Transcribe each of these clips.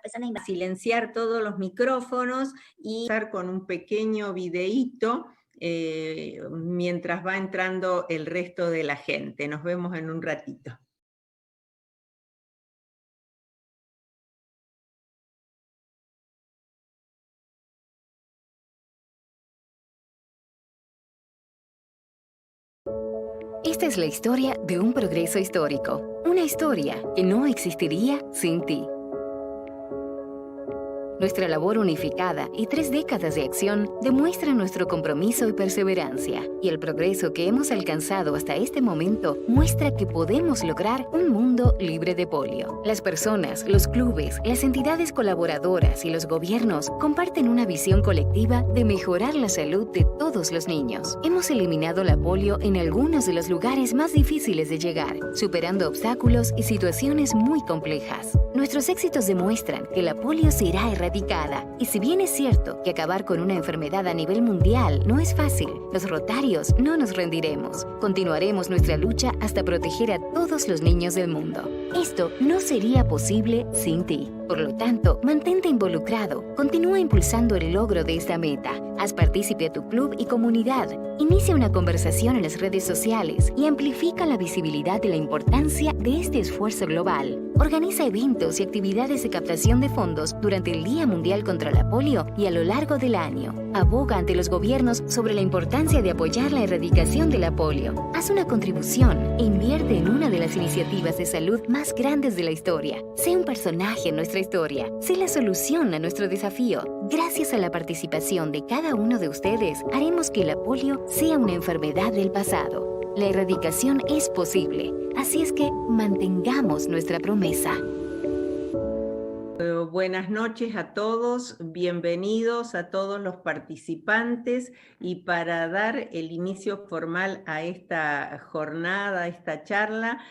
personas silenciar todos los micrófonos y estar con un pequeño videíto mientras va entrando el resto de la gente. Nos vemos en un ratito. Esta es la historia de un progreso histórico, una historia que no existiría sin ti. Nuestra labor unificada y 3 décadas de acción demuestran nuestro compromiso y perseverancia, y el progreso que hemos alcanzado hasta este momento muestra que podemos lograr un mundo libre de polio. Las personas, los clubes, las entidades colaboradoras y los gobiernos comparten una visión colectiva de mejorar la salud de todos los niños. Hemos eliminado la polio en algunos de los lugares más difíciles de llegar, superando obstáculos y situaciones muy complejas. Nuestros éxitos demuestran que la polio será erradicada, y si bien es cierto que acabar con una enfermedad a nivel mundial no es fácil, los rotarios no nos rendiremos. Continuaremos nuestra lucha hasta proteger a todos los niños del mundo. Esto no sería posible sin ti. Por lo tanto, mantente involucrado, continúa impulsando el logro de esta meta, haz partícipe a tu club y comunidad, inicia una conversación en las redes sociales y amplifica la visibilidad de la importancia de este esfuerzo global. Organiza eventos y actividades de captación de fondos durante el Día Mundial contra la Polio y a lo largo del año. Aboga ante los gobiernos sobre la importancia de apoyar la erradicación de la polio. Haz una contribución e invierte en una de las iniciativas de salud más grandes de la historia. Sé un personaje en nuestra historia. Sé la solución a nuestro desafío. Gracias a la participación de cada uno de ustedes, haremos que la polio sea una enfermedad del pasado. La erradicación es posible, así es que mantengamos nuestra promesa. Buenas noches a todos, bienvenidos a todos los participantes, y para dar el inicio formal a esta jornada, a esta charla,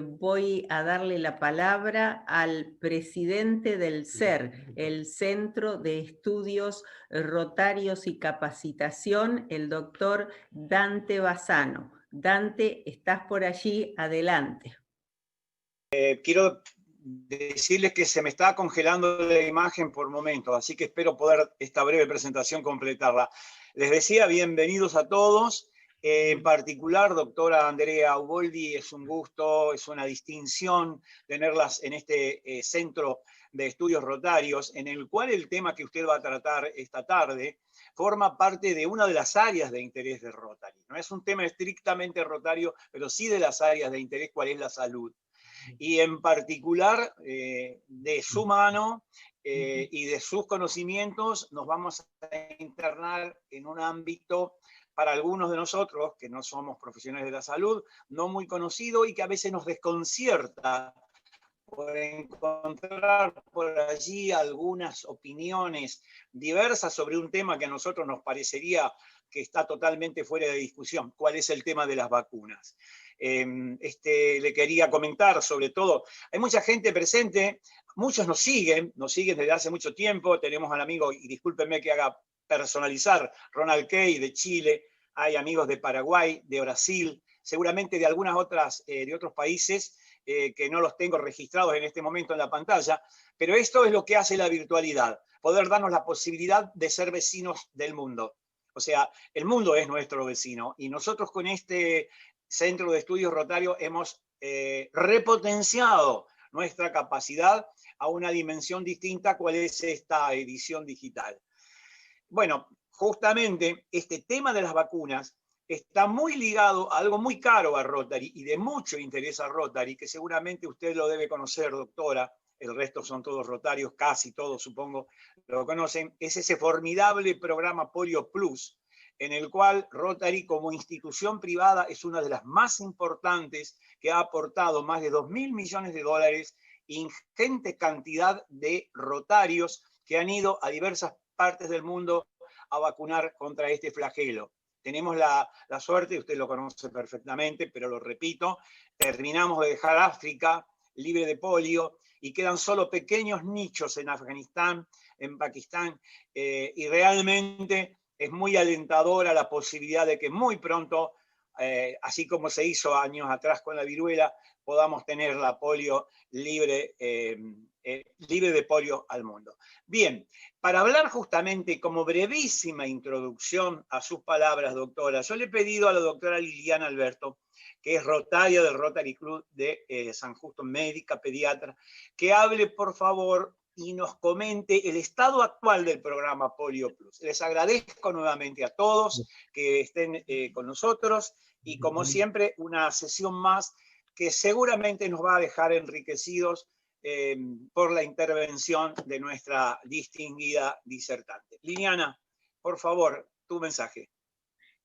voy a darle la palabra al presidente del CER, el Centro de Estudios Rotarios y Capacitación, el doctor Dante Bassano. Dante, estás por allí, adelante. Quiero decirles que se me está congelando la imagen por momentos, así que espero poder esta breve presentación completarla. Les decía, bienvenidos a todos. En particular, doctora Andrea Uboldi, es un gusto, es una distinción tenerlas en este Centro de Estudios Rotarios, en el cual el tema que usted va a tratar esta tarde forma parte de una de las áreas de interés de Rotary. No es un tema estrictamente rotario, pero sí de las áreas de interés, cuál es la salud. Y en particular, de su mano y de sus conocimientos, nos vamos a internar en un ámbito para algunos de nosotros, que no somos profesionales de la salud, no muy conocido y que a veces nos desconcierta por encontrar por allí algunas opiniones diversas sobre un tema que a nosotros nos parecería que está totalmente fuera de discusión. ¿Cuál es el tema de las vacunas? Le quería comentar sobre todo, hay mucha gente presente, muchos nos siguen desde hace mucho tiempo. Tenemos al amigo, y discúlpenme que haga personalizar, Ronald Kay de Chile, hay amigos de Paraguay, de Brasil, seguramente de algunas otras, de otros países que no los tengo registrados en este momento en la pantalla, pero esto es lo que hace la virtualidad, poder darnos la posibilidad de ser vecinos del mundo. O sea, el mundo es nuestro vecino, y nosotros con este Centro de Estudios Rotarios hemos repotenciado nuestra capacidad a una dimensión distinta, cuál es esta edición digital. Bueno, justamente este tema de las vacunas está muy ligado a algo muy caro a Rotary y de mucho interés a Rotary, que seguramente usted lo debe conocer, doctora, el resto son todos rotarios, casi todos supongo lo conocen, es ese formidable programa Polio Plus, en el cual Rotary como institución privada es una de las más importantes, que ha aportado más de $2.000 millones, ingente cantidad de rotarios que han ido a diversas partes del mundo a vacunar contra este flagelo. Tenemos la suerte, usted lo conoce perfectamente, pero lo repito, terminamos de dejar África libre de polio y quedan solo pequeños nichos en Afganistán, en Pakistán, y realmente es muy alentadora la posibilidad de que muy pronto, así como se hizo años atrás con la viruela, podamos tener la polio libre libre de polio al mundo. Bien, para hablar justamente como brevísima introducción a sus palabras, doctora, yo le he pedido a la doctora Liliana Alberto, que es rotaria del Rotary Club de San Justo, médica, pediatra, que hable, por favor, y nos comente el estado actual del programa Polio Plus. Les agradezco nuevamente a todos que estén con nosotros y, como siempre, una sesión más que seguramente nos va a dejar enriquecidos por la intervención de nuestra distinguida disertante. Liliana, por favor, tu mensaje.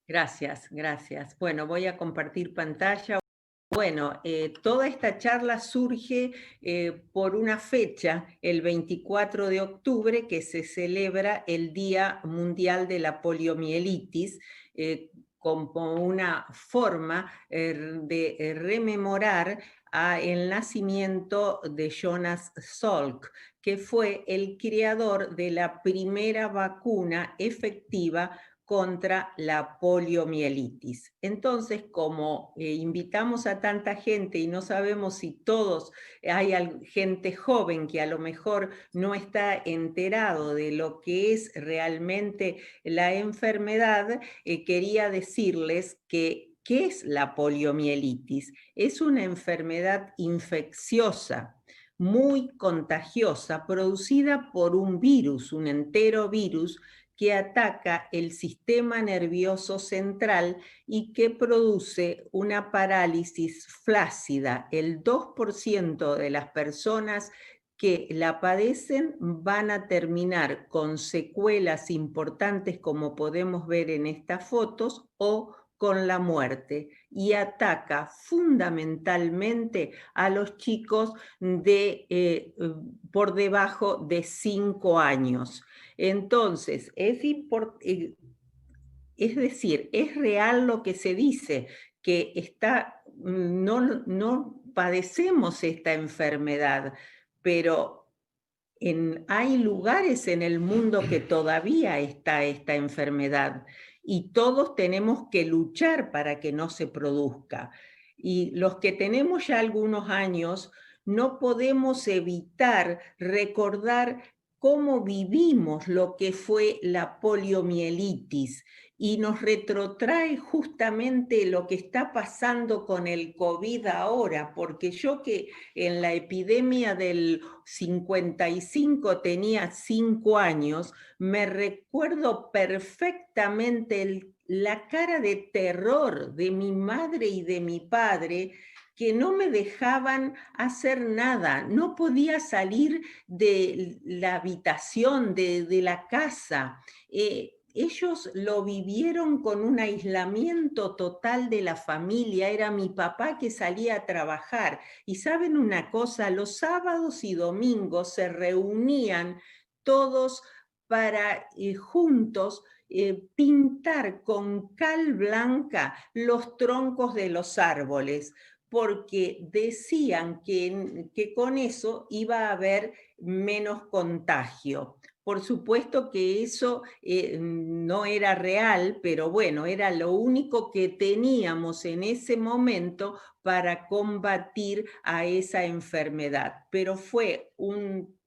Gracias, gracias. Bueno, voy a compartir pantalla. Bueno, toda esta charla surge por una fecha, el 24 de octubre, que se celebra el Día Mundial de la Poliomielitis, como una forma de rememorar el nacimiento de Jonas Salk, que fue el creador de la primera vacuna efectiva contra la poliomielitis. Entonces, como invitamos a tanta gente y no sabemos si todos, hay gente joven que a lo mejor no está enterado de lo que es realmente la enfermedad, quería decirles que ¿qué es la poliomielitis? Es una enfermedad infecciosa muy contagiosa, producida por un virus, un enterovirus, que ataca el sistema nervioso central y que produce una parálisis flácida. El 2% de las personas que la padecen van a terminar con secuelas importantes, como podemos ver en estas fotos, o con la muerte, y ataca fundamentalmente a los chicos por debajo de 5 años. Entonces, es decir, es real lo que se dice, que no padecemos esta enfermedad, pero hay lugares en el mundo que todavía está esta enfermedad y todos tenemos que luchar para que no se produzca. Y los que tenemos ya algunos años no podemos evitar recordar cómo vivimos lo que fue la poliomielitis y nos retrotrae justamente lo que está pasando con el COVID ahora, porque yo que en la epidemia del 55 tenía 5 años, me recuerdo perfectamente la cara de terror de mi madre y de mi padre, que no me dejaban hacer nada, no podía salir de la habitación, de la casa. Ellos lo vivieron con un aislamiento total de la familia, era mi papá que salía a trabajar. Y saben una cosa, los sábados y domingos se reunían todos para juntos pintar con cal blanca los troncos de los árboles, porque decían que con eso iba a haber menos contagio. Por supuesto que eso no era real, pero bueno, era lo único que teníamos en ese momento para combatir a esa enfermedad. Pero fue un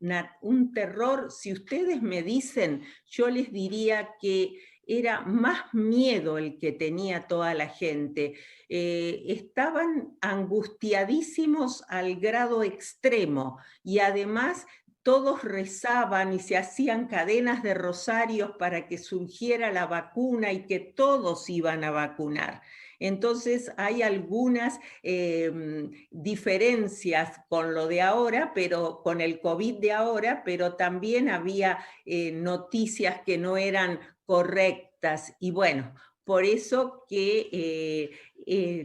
terror, si ustedes me dicen, yo les diría que era más miedo el que tenía toda la gente. Estaban angustiadísimos al grado extremo y además todos rezaban y se hacían cadenas de rosarios para que surgiera la vacuna y que todos iban a vacunar. Entonces hay algunas diferencias con lo de ahora, pero con el COVID de ahora, pero también había noticias que no eran correctas. Y bueno, por eso que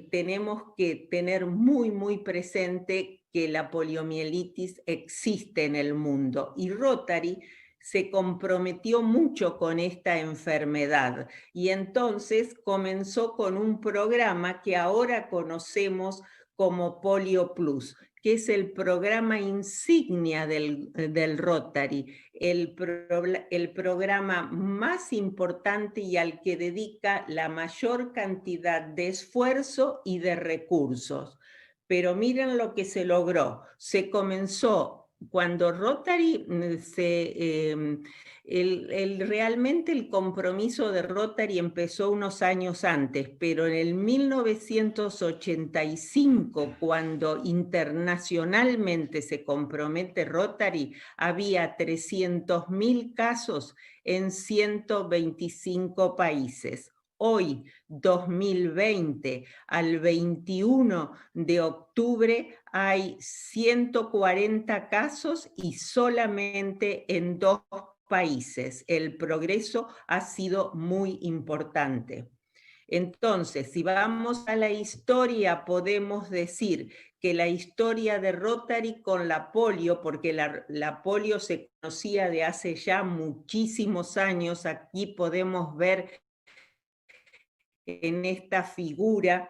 tenemos que tener muy, muy presente que la poliomielitis existe en el mundo. Y Rotary se comprometió mucho con esta enfermedad y entonces comenzó con un programa que ahora conocemos como Polio Plus, que es el programa insignia del Rotary, el programa más importante y al que dedica la mayor cantidad de esfuerzo y de recursos. Pero miren lo que se logró. Se comenzó cuando Rotary realmente el compromiso de Rotary empezó unos años antes, pero en el 1985, cuando internacionalmente se compromete Rotary, había 300.000 casos en 125 países. Hoy, 2020, al 21 de octubre, hay 140 casos y solamente en 2 países. El progreso ha sido muy importante. Entonces, si vamos a la historia, podemos decir que la historia de Rotary con la polio, porque la polio se conocía de hace ya muchísimos años, aquí podemos ver en esta figura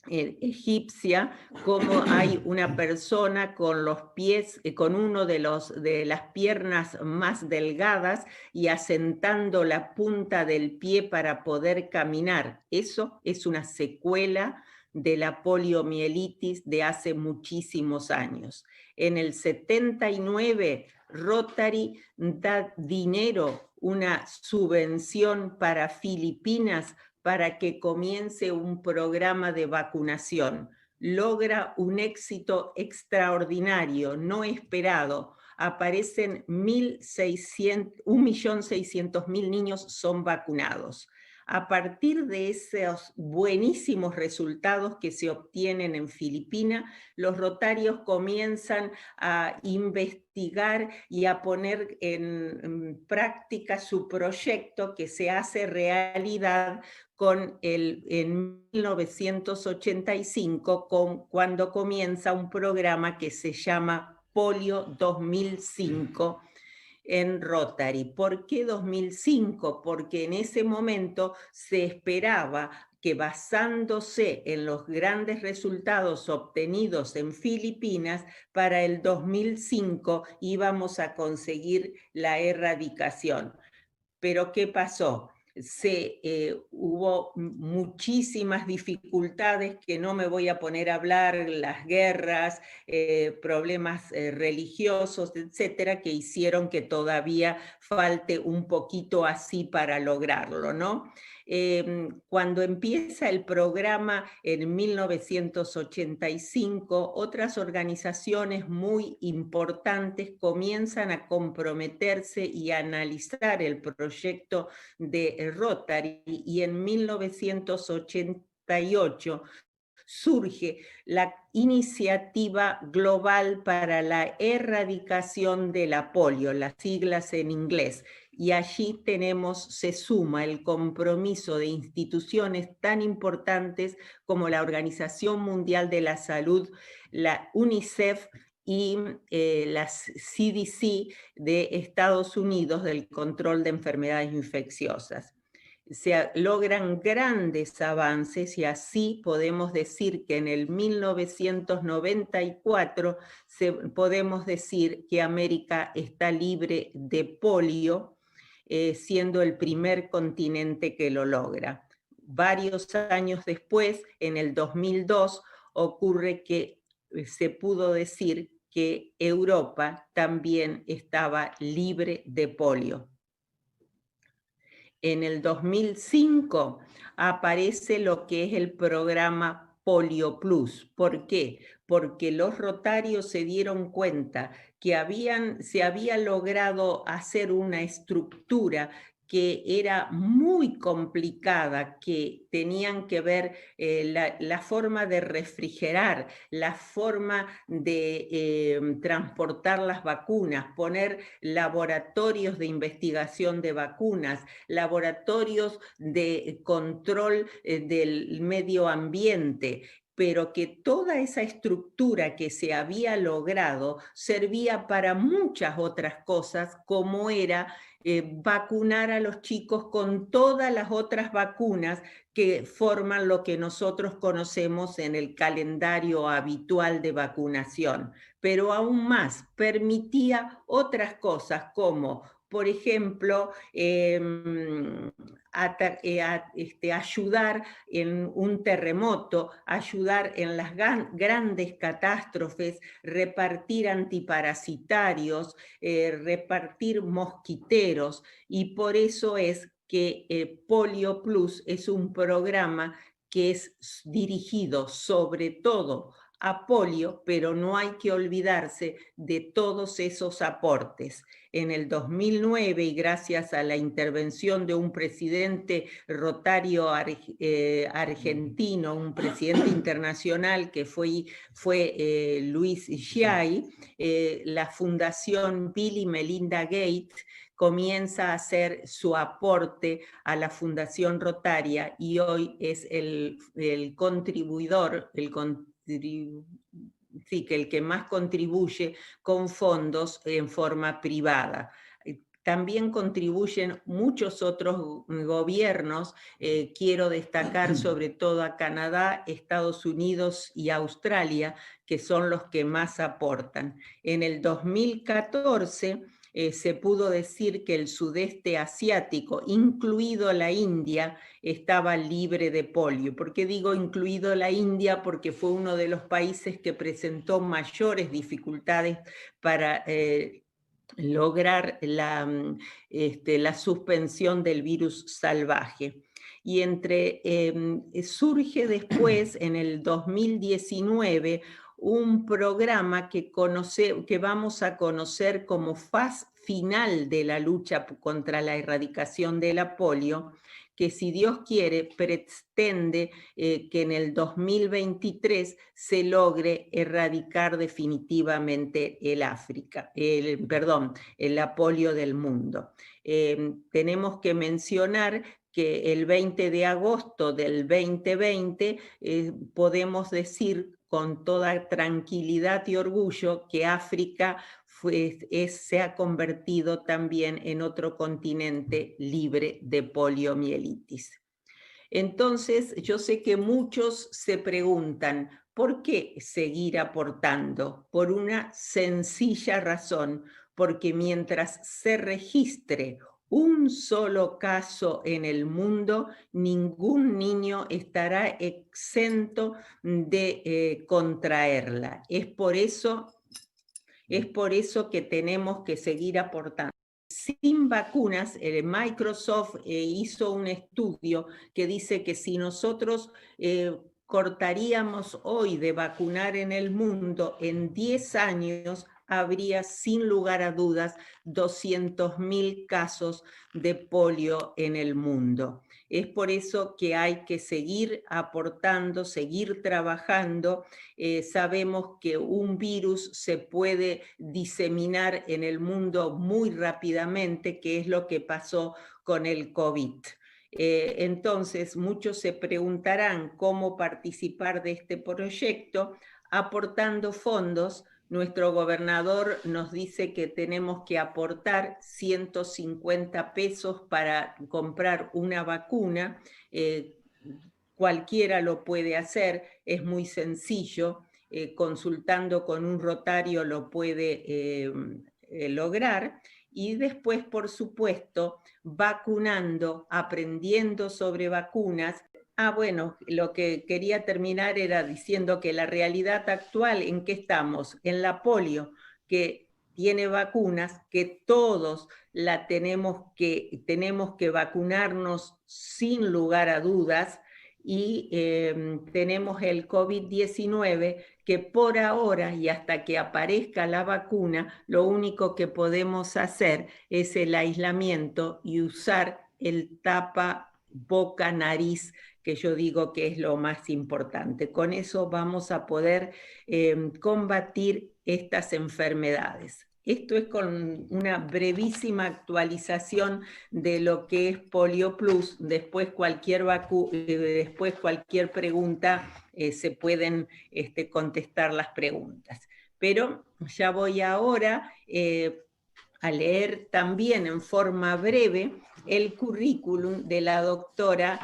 egipcia, como hay una persona con los pies, con uno de las piernas más delgadas y asentando la punta del pie para poder caminar. Eso es una secuela de la poliomielitis de hace muchísimos años. En el 79, Rotary da dinero, una subvención para Filipinas, para que comience un programa de vacunación. Logra un éxito extraordinario, no esperado. Aparecen 1.600.000 niños son vacunados. A partir de esos buenísimos resultados que se obtienen en Filipinas, los rotarios comienzan a investigar y a poner en práctica su proyecto, que se hace realidad en 1985, cuando comienza un programa que se llama Polio 2005 en Rotary. ¿Por qué 2005? Porque en ese momento se esperaba que, basándose en los grandes resultados obtenidos en Filipinas, para el 2005 íbamos a conseguir la erradicación. Pero ¿qué pasó? Hubo muchísimas dificultades que no me voy a poner a hablar, las guerras, problemas religiosos, etcétera, que hicieron que todavía falte un poquito así para lograrlo, ¿no? Cuando empieza el programa en 1985, otras organizaciones muy importantes comienzan a comprometerse y a analizar el proyecto de Rotary, y en 1988 surge la Iniciativa Global para la Erradicación de la Polio, las siglas en inglés, y allí se suma el compromiso de instituciones tan importantes como la Organización Mundial de la Salud, la UNICEF y la CDC de Estados Unidos, del control de enfermedades infecciosas. Se logran grandes avances, y así podemos decir que en el 1994 podemos decir que América está libre de polio, siendo el primer continente que lo logra. Varios años después, en el 2002, ocurre que se pudo decir que Europa también estaba libre de polio. En el 2005 aparece lo que es el programa Polio Plus. ¿Por qué? Porque los rotarios se dieron cuenta que se había logrado hacer una estructura que era muy complicada, que tenían que ver la forma de refrigerar, la forma de transportar las vacunas, poner laboratorios de investigación de vacunas, laboratorios de control del medio ambiente, pero que toda esa estructura que se había logrado servía para muchas otras cosas, como era vacunar a los chicos con todas las otras vacunas que forman lo que nosotros conocemos en el calendario habitual de vacunación. pero aún más, permitía otras cosas como, por ejemplo, ayudar en un terremoto, ayudar en las grandes catástrofes, repartir antiparasitarios, repartir mosquiteros, y por eso es que Polio Plus es un programa que es dirigido sobre todo a polio, pero no hay que olvidarse de todos esos aportes. En el 2009, y gracias a la intervención de un presidente rotario argentino, un presidente internacional que fue Luis Sciai, la Fundación Bill y Melinda Gates comienza a hacer su aporte a la Fundación Rotaria, y hoy es el contribuidor, sí, que el que más contribuye con fondos en forma privada. También contribuyen muchos otros gobiernos, quiero destacar sobre todo a Canadá, Estados Unidos y Australia, que son los que más aportan. En el 2014 se pudo decir que el sudeste asiático, incluido la India, estaba libre de polio. ¿Por qué digo incluido la India? Porque fue uno de los países que presentó mayores dificultades para lograr la suspensión del virus salvaje. Y surge después, en el 2019, un programa que vamos a conocer como fase final de la lucha contra la erradicación de la polio, que si Dios quiere pretende que en el 2023 se logre erradicar definitivamente la polio del mundo. Tenemos que mencionar que el 20 de agosto del 2020 podemos decir con toda tranquilidad y orgullo que África se ha convertido también en otro continente libre de poliomielitis. Entonces, yo sé que muchos se preguntan, ¿por qué seguir aportando? Por una sencilla razón, porque mientras se registre un solo caso en el mundo, ningún niño estará exento de contraerla. Es por eso que tenemos que seguir aportando. Sin vacunas, Microsoft hizo un estudio que dice que si nosotros cortaríamos hoy de vacunar en el mundo, en 10 años habría sin lugar a dudas 200.000 casos de polio en el mundo. Es por eso que hay que seguir aportando, seguir trabajando. Sabemos que un virus se puede diseminar en el mundo muy rápidamente, que es lo que pasó con el COVID. Entonces, muchos se preguntarán cómo participar de este proyecto aportando fondos. Nuestro gobernador nos dice que tenemos que aportar 150 pesos para comprar una vacuna. Cualquiera lo puede hacer, es muy sencillo. Consultando con un rotario lo puede lograr. Y después, por supuesto, vacunando, aprendiendo sobre vacunas. Bueno, lo que quería terminar era diciendo que la realidad actual, ¿en qué estamos? En la polio, que tiene vacunas, que todos tenemos que vacunarnos sin lugar a dudas, y tenemos el COVID-19, que por ahora y hasta que aparezca la vacuna, lo único que podemos hacer es el aislamiento y usar el tapa boca, nariz, que yo digo que es lo más importante. Con eso vamos a poder combatir estas enfermedades. Esto es con una brevísima actualización de lo que es Polio Plus. Después cualquier pregunta se pueden contestar las preguntas. Pero ya voy ahora a leer también en forma breve el currículum de la doctora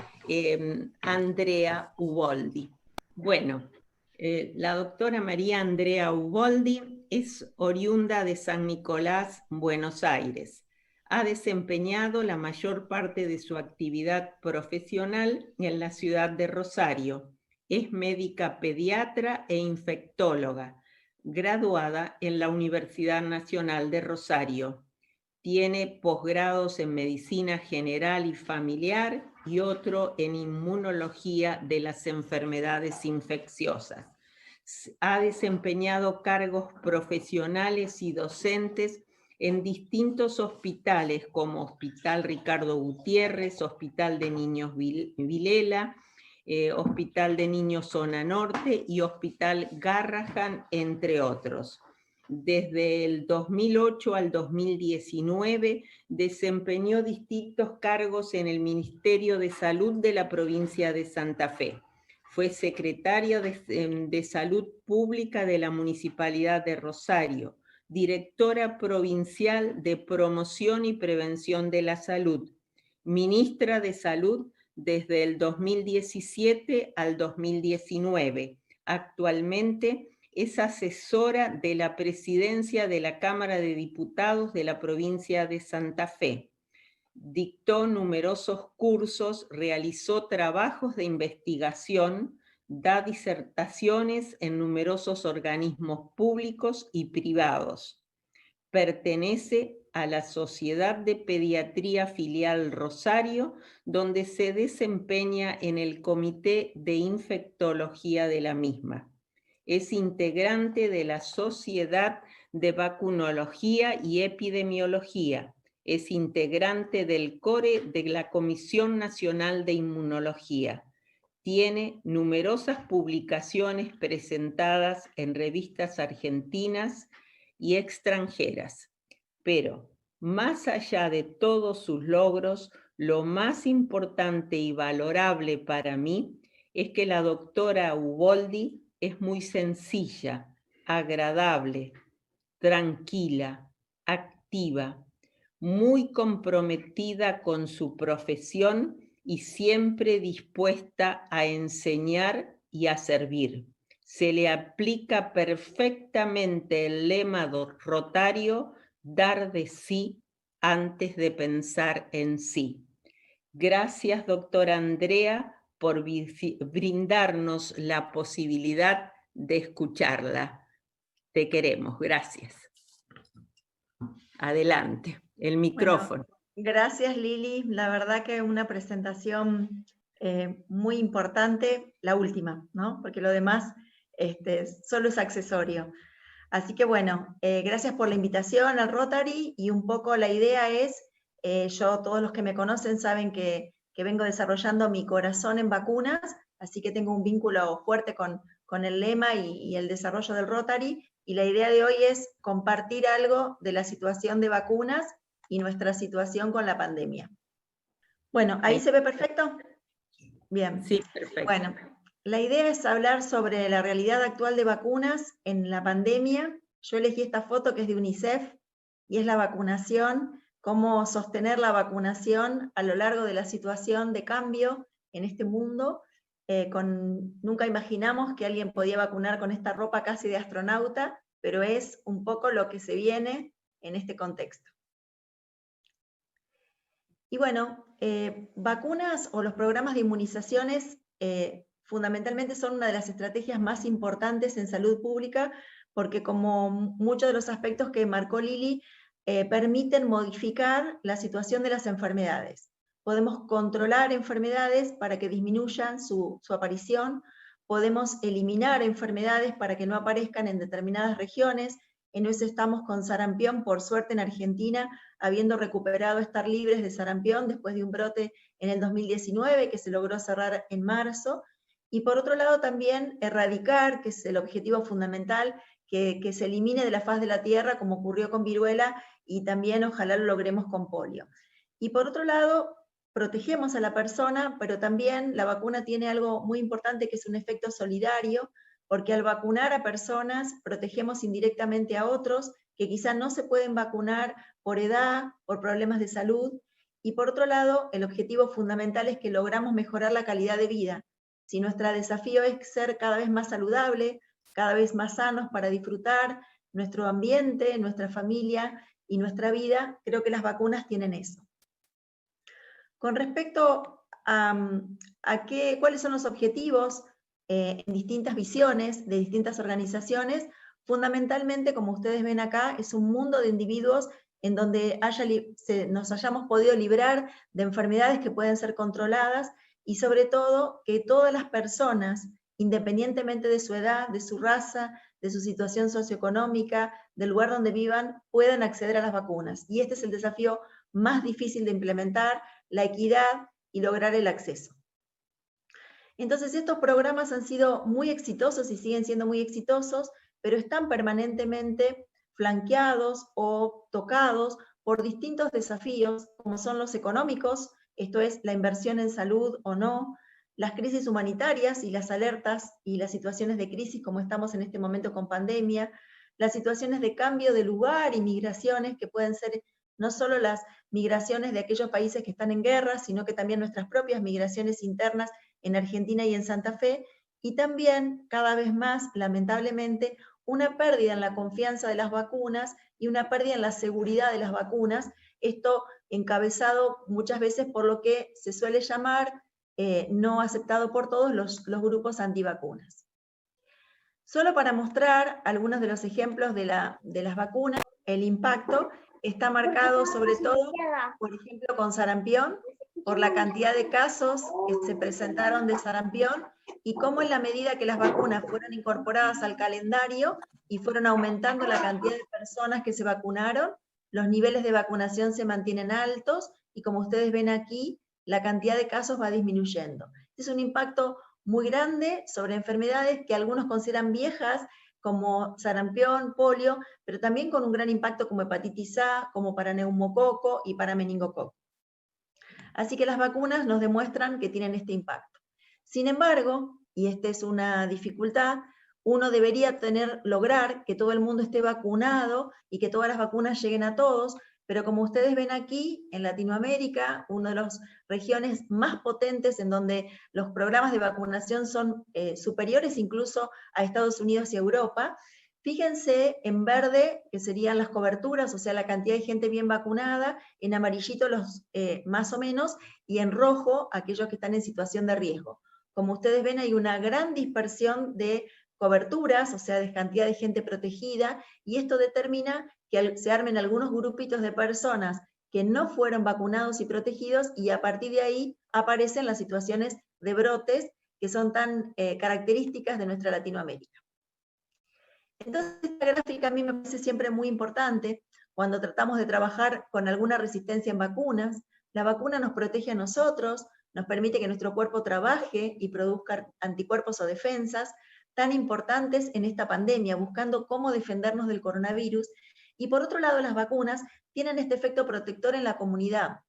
Andrea Uboldi. Bueno, la doctora María Andrea Uboldi es oriunda de San Nicolás, Buenos Aires. Ha desempeñado la mayor parte de su actividad profesional en la ciudad de Rosario. Es médica pediatra e infectóloga, graduada en la Universidad Nacional de Rosario. Tiene posgrados en Medicina General y Familiar y otro en Inmunología de las Enfermedades Infecciosas. Ha desempeñado cargos profesionales y docentes en distintos hospitales como Hospital Ricardo Gutiérrez, Hospital de Niños Vilela, Hospital de Niños Zona Norte y Hospital Garrahan, entre otros. Desde el 2008 al 2019 desempeñó distintos cargos en el Ministerio de Salud de la provincia de Santa Fe. Fue secretaria de Salud Pública de la Municipalidad de Rosario, directora provincial de Promoción y Prevención de la Salud, ministra de Salud desde el 2017 al 2019. Actualmente es asesora de la presidencia de la Cámara de Diputados de la provincia de Santa Fe. Dictó numerosos cursos, realizó trabajos de investigación, da disertaciones en numerosos organismos públicos y privados. Pertenece a la Sociedad de Pediatría Filial Rosario, donde se desempeña en el Comité de Infectología de la misma. Es integrante de la Sociedad de Vacunología y Epidemiología. Es integrante del CORE de la Comisión Nacional de Inmunología. Tiene numerosas publicaciones presentadas en revistas argentinas y extranjeras. Pero, más allá de todos sus logros, lo más importante y valorable para mí es que la doctora Uboldi es muy sencilla, agradable, tranquila, activa, muy comprometida con su profesión y siempre dispuesta a enseñar y a servir. Se le aplica perfectamente el lema rotario, dar de sí antes de pensar en sí. Gracias, doctora Andrea, por brindarnos la posibilidad de escucharla. Te queremos, gracias. Adelante, el micrófono. Bueno, gracias, Lili. La verdad que una presentación muy importante, la última, ¿no? Porque lo demás solo es accesorio. Así que bueno, gracias por la invitación al Rotary y un poco la idea es, todos los que me conocen saben que vengo desarrollando mi corazón en vacunas, así que tengo un vínculo fuerte con el lema y el desarrollo del Rotary, y la idea de hoy es compartir algo de la situación de vacunas y nuestra situación con la pandemia. Bueno, ¿ahí se ve perfecto? Bien. Sí, perfecto. Bueno, la idea es hablar sobre la realidad actual de vacunas en la pandemia. Yo elegí esta foto que es de UNICEF y es la vacunación, cómo sostener la vacunación a lo largo de la situación de cambio en este mundo. Nunca imaginamos que alguien podía vacunar con esta ropa casi de astronauta, pero es un poco lo que se viene en este contexto. Y bueno, vacunas o los programas de inmunizaciones fundamentalmente son una de las estrategias más importantes en salud pública, porque como muchos de los aspectos que marcó Lili, permiten modificar la situación de las enfermedades. Podemos controlar enfermedades para que disminuyan su aparición, podemos eliminar enfermedades para que no aparezcan en determinadas regiones. En eso estamos con sarampión, por suerte en Argentina, habiendo recuperado estar libres de sarampión después de un brote en el 2019 que se logró cerrar en marzo. Y por otro lado también erradicar, que es el objetivo fundamental, que se elimine de la faz de la tierra como ocurrió con viruela y también ojalá lo logremos con polio. Y por otro lado, protegemos a la persona, pero también la vacuna tiene algo muy importante que es un efecto solidario, porque al vacunar a personas protegemos indirectamente a otros que quizá no se pueden vacunar por edad, por problemas de salud, y por otro lado, el objetivo fundamental es que logramos mejorar la calidad de vida. Si nuestro desafío es ser cada vez más saludable, cada vez más sanos para disfrutar, nuestro ambiente, nuestra familia y nuestra vida, creo que las vacunas tienen eso. Con respecto a cuáles son los objetivos en distintas visiones de distintas organizaciones, fundamentalmente, como ustedes ven acá, es un mundo de individuos en donde nos hayamos podido librar de enfermedades que pueden ser controladas y sobre todo que todas las personas, independientemente de su edad, de su raza, de su situación socioeconómica, del lugar donde vivan, puedan acceder a las vacunas. Y este es el desafío más difícil de implementar, la equidad y lograr el acceso. Entonces estos programas han sido muy exitosos y siguen siendo muy exitosos, pero están permanentemente flanqueados o tocados por distintos desafíos, como son los económicos, esto es la inversión en salud o no, las crisis humanitarias y las alertas y las situaciones de crisis como estamos en este momento con pandemia, las situaciones de cambio de lugar y migraciones que pueden ser no solo las migraciones de aquellos países que están en guerra, sino que también nuestras propias migraciones internas en Argentina y en Santa Fe, y también cada vez más, lamentablemente, una pérdida en la confianza de las vacunas y una pérdida en la seguridad de las vacunas, esto encabezado muchas veces por lo que se suele llamar, no aceptado por todos, los grupos antivacunas. Solo para mostrar algunos de los ejemplos de las vacunas, el impacto está marcado sobre todo, por ejemplo, con sarampión, por la cantidad de casos que se presentaron de sarampión y cómo en la medida que las vacunas fueron incorporadas al calendario y fueron aumentando la cantidad de personas que se vacunaron, los niveles de vacunación se mantienen altos y como ustedes ven aquí, la cantidad de casos va disminuyendo. Es un impacto muy grande sobre enfermedades que algunos consideran viejas, como sarampión, polio, pero también con un gran impacto como hepatitis A, como para neumococo y para meningococo. Así que las vacunas nos demuestran que tienen este impacto. Sin embargo, y esta es una dificultad, uno debería lograr que todo el mundo esté vacunado y que todas las vacunas lleguen a todos, pero como ustedes ven aquí, en Latinoamérica, una de las regiones más potentes en donde los programas de vacunación son superiores incluso a Estados Unidos y Europa, fíjense en verde, que serían las coberturas, o sea, la cantidad de gente bien vacunada, en amarillito los más o menos, y en rojo aquellos que están en situación de riesgo. Como ustedes ven, hay una gran dispersión de coberturas, o sea, de cantidad de gente protegida, y esto determina que se armen algunos grupitos de personas que no fueron vacunados y protegidos, y a partir de ahí aparecen las situaciones de brotes que son tan características de nuestra Latinoamérica. Entonces, esta gráfica a mí me parece siempre muy importante cuando tratamos de trabajar con alguna resistencia en vacunas. La vacuna nos protege a nosotros, nos permite que nuestro cuerpo trabaje y produzca anticuerpos o defensas tan importantes en esta pandemia, buscando cómo defendernos del coronavirus. Y por otro lado, las vacunas tienen este efecto protector en la comunidad.